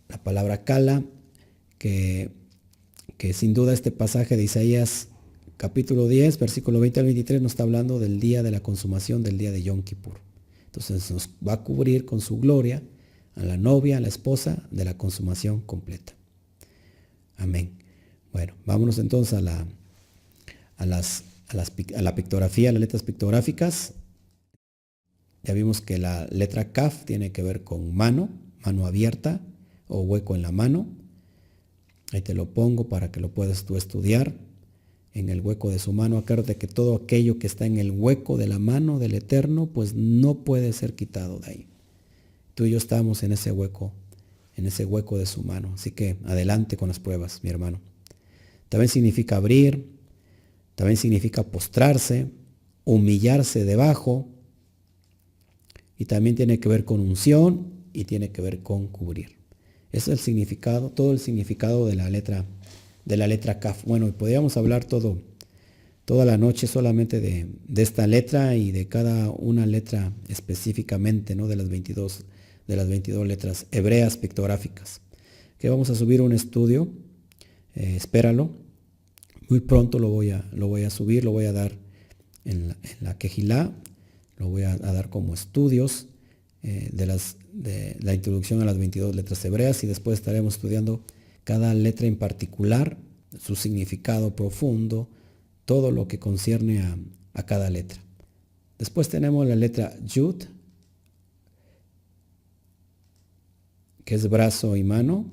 La palabra Kala que sin duda este pasaje de Isaías capítulo 10, versículo 20 al 23 nos está hablando del día de la consumación, del día de Yom Kippur. Entonces nos va a cubrir con su gloria a la novia, a la esposa de la consumación completa. Amén. Bueno, vámonos entonces a la pictografía, a las letras pictográficas. Ya vimos que la letra Kaf tiene que ver con mano abierta o hueco en la mano. Ahí te lo pongo para que lo puedas tú estudiar. En el hueco de su mano, acuérdate que todo aquello que está en el hueco de la mano del Eterno, pues no puede ser quitado de ahí. Tú y yo estamos en ese hueco de su mano. Así que adelante con las pruebas, mi hermano. También significa abrir, también significa postrarse, humillarse debajo, y también tiene que ver con unción y tiene que ver con cubrir. Ese es el significado, todo el significado de la letra Kaf. Bueno, podríamos hablar toda la noche solamente de esta letra y de cada una letra específicamente, ¿no? de las 22 letras hebreas pictográficas. que vamos a subir un estudio, espéralo, muy pronto lo voy a subir, lo voy a dar en la Quejilá, lo voy a dar como estudios de la introducción a las 22 letras hebreas, y después estaremos estudiando cada letra en particular, su significado profundo, todo lo que concierne a cada letra. Después tenemos la letra Yud, que es brazo y mano.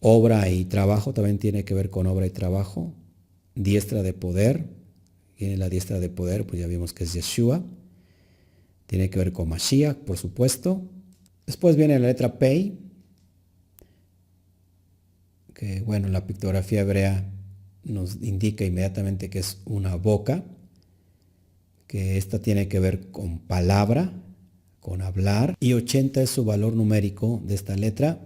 Obra y trabajo, también tiene que ver con obra y trabajo. Diestra de poder, tiene la diestra de poder, pues ya vimos que es Yeshua. Tiene que ver con Mashiach, por supuesto. Después viene la letra Pei, que bueno, la pictografía hebrea nos indica inmediatamente que es una boca, que esta tiene que ver con palabra, con hablar, y 80 es su valor numérico de esta letra.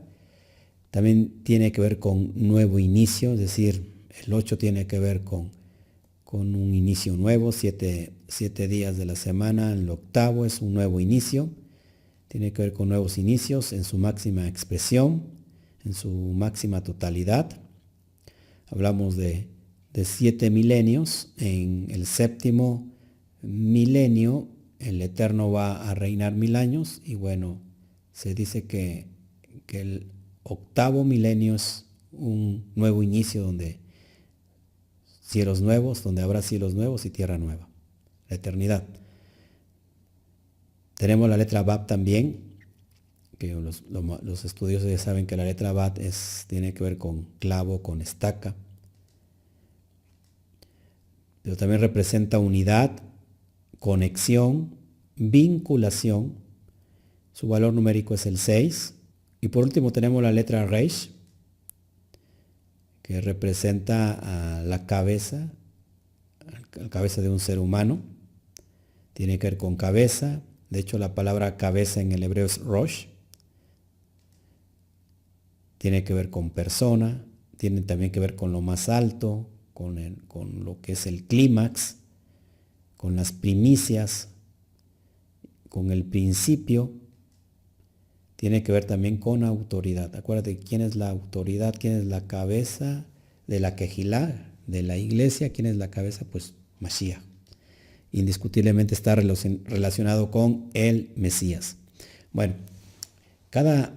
También tiene que ver con nuevo inicio, es decir, el 8 tiene que ver con un inicio nuevo, 7 días de la semana, el octavo es un nuevo inicio, tiene que ver con nuevos inicios en su máxima expresión, en su máxima totalidad. Hablamos de 7 milenios, en el séptimo milenio el Eterno va a reinar 1000 años, y bueno, se dice que el octavo milenio es un nuevo inicio donde cielos nuevos, donde habrá cielos nuevos y tierra nueva, la eternidad. Tenemos la letra Bab también, que los estudiosos ya saben que la letra Bab tiene que ver con clavo, con estaca, pero también representa unidad, conexión, vinculación. Su valor numérico es el 6. Y por último tenemos la letra Reish, que representa a la cabeza de un ser humano. Tiene que ver con cabeza. De hecho, la palabra cabeza en el hebreo es Rosh. Tiene que ver con persona. Tiene también que ver con lo más alto, con lo que es el clímax, con las primicias, con el principio. Tiene que ver también con autoridad. Acuérdate quién es la autoridad, quién es la cabeza de la Quejilá, de la iglesia, quién es la cabeza, pues Mashiach. Indiscutiblemente está relacionado con el Mesías. Bueno, cada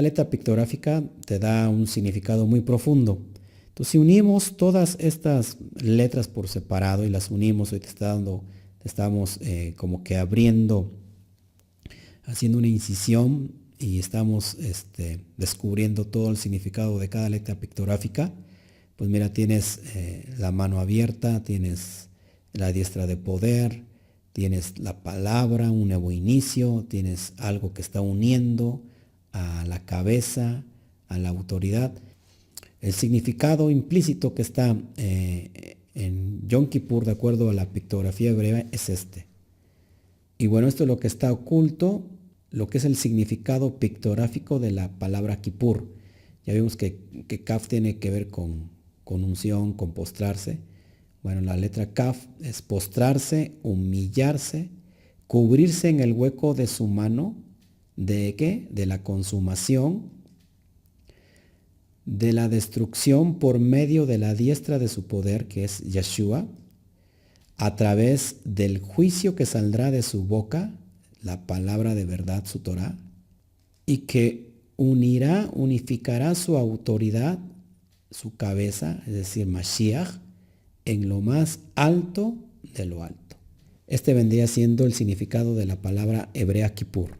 letra pictográfica te da un significado muy profundo. Entonces, si unimos todas estas letras por separado y las unimos, hoy estamos como que haciendo una incisión, y estamos descubriendo todo el significado de cada letra pictográfica. Pues mira, tienes la mano abierta, tienes la diestra de poder, tienes la palabra, un nuevo inicio, tienes algo que está uniendo a la cabeza, a la autoridad. El significado implícito que está en Yom Kippur, de acuerdo a la pictografía hebrea, es este. Y bueno, esto es lo que está oculto, lo que es el significado pictográfico de la palabra Kippur. Ya vimos que Kaf tiene que ver con unción, con postrarse. Bueno, la letra Kaf es postrarse, humillarse, cubrirse en el hueco de su mano. ¿De qué? De la consumación, de la destrucción por medio de la diestra de su poder, que es Yeshua, a través del juicio que saldrá de su boca, la palabra de verdad, su Torah, y que unificará su autoridad, su cabeza, es decir, Mashiach, en lo más alto de lo alto. Este vendría siendo el significado de la palabra hebrea Kippur.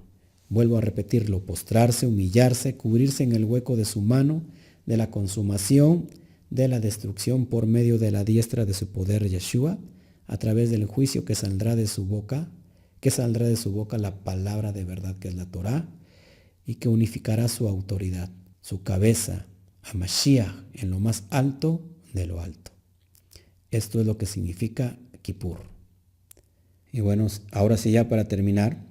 Vuelvo a repetirlo: postrarse, humillarse, cubrirse en el hueco de su mano, de la consumación, de la destrucción por medio de la diestra de su poder Yeshua, a través del juicio que saldrá de su boca, la palabra de verdad, que es la Torah, y que unificará su autoridad, su cabeza, a Mashiach, en lo más alto de lo alto. Esto es lo que significa Kippur. Y bueno, ahora sí, ya para terminar,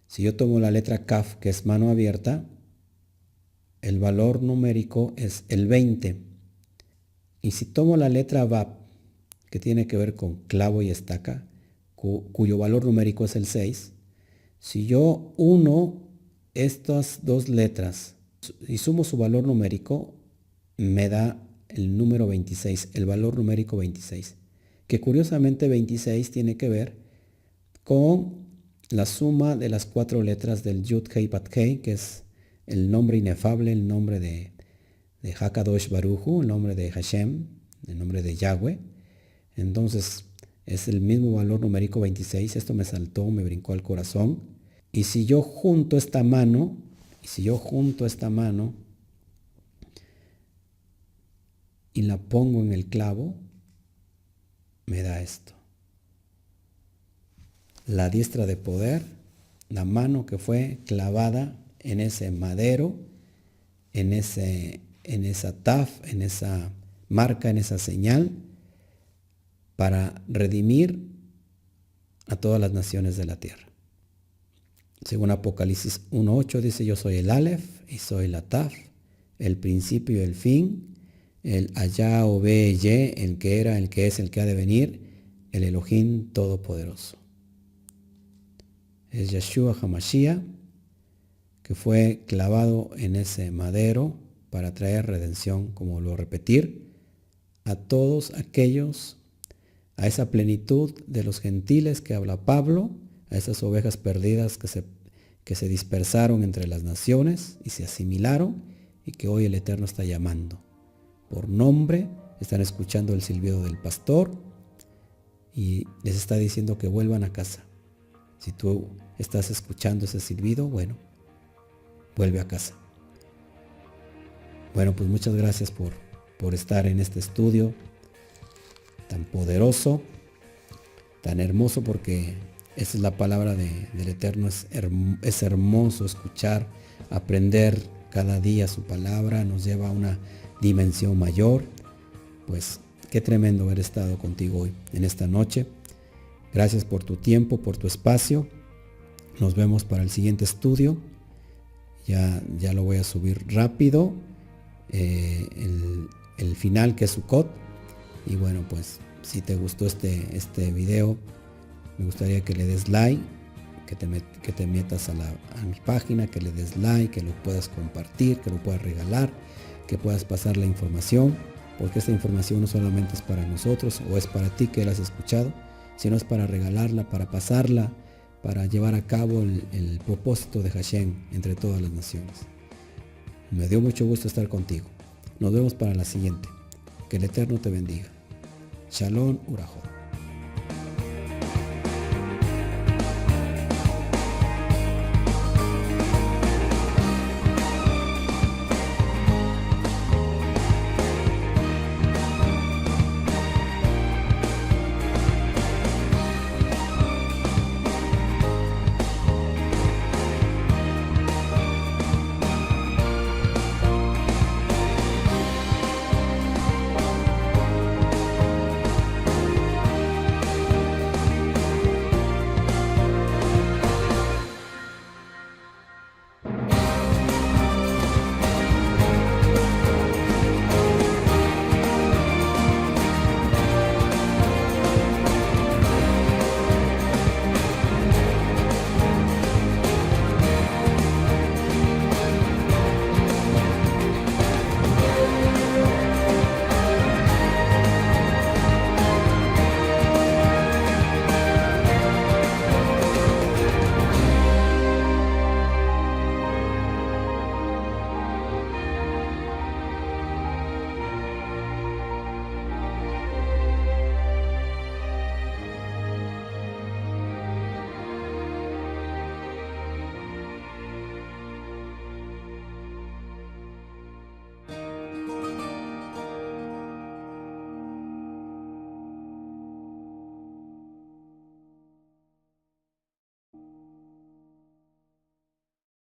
si yo tomo la letra Kaf, que es mano abierta, el valor numérico es el 20. Y si tomo la letra Bab, que tiene que ver con clavo y estaca, cuyo valor numérico es el 6, si yo uno estas dos letras y sumo su valor numérico, me da el número 26, el valor numérico 26, que curiosamente 26 tiene que ver con la suma de las 4 letras del Yud Hei Bat Hei, que es el nombre inefable, el nombre de Hakadosh Baruj Hu, el nombre de Hashem, el nombre de Yahweh. Entonces es el mismo valor numérico 26. Esto me saltó, me brincó al corazón. Y si yo junto esta mano, y la pongo en el clavo, me da esto. La diestra de poder, la mano que fue clavada en ese madero, en esa taf, en esa marca, en esa señal, para redimir a todas las naciones de la tierra. Según Apocalipsis 1.8 dice, yo soy el Aleph y soy la Taf, el principio y el fin, el Allá o Be Ye, el que era, el que es, el que ha de venir, el Elohim Todopoderoso. Es Yeshua HaMashiach, que fue clavado en ese madero para traer redención, como vuelvo a repetir, a todos aquellos, a esa plenitud de los gentiles que habla Pablo, a esas ovejas perdidas que se dispersaron entre las naciones y se asimilaron y que hoy el Eterno está llamando. Por nombre, están escuchando el silbido del pastor y les está diciendo que vuelvan a casa. Si tú estás escuchando ese silbido, bueno, vuelve a casa. Bueno, pues muchas gracias por estar en este estudio tan poderoso, tan hermoso, porque esa es la palabra del Eterno. Es hermoso escuchar, aprender cada día su palabra, nos lleva a una dimensión mayor. Pues qué tremendo haber estado contigo hoy, en esta noche. Gracias por tu tiempo, por tu espacio. Nos vemos para el siguiente estudio. Ya lo voy a subir rápido. El final, que es Sukkot. Y bueno, pues si te gustó este video, me gustaría que le des like, que te metas a mi página, que le des like, que lo puedas compartir, que lo puedas regalar, que puedas pasar la información, porque esta información no solamente es para nosotros o es para ti que la has escuchado, sino es para regalarla, para pasarla, para llevar a cabo el propósito de Hashem entre todas las naciones. Me dio mucho gusto estar contigo. Nos vemos para la siguiente. Que el Eterno te bendiga. Shalom Urajot.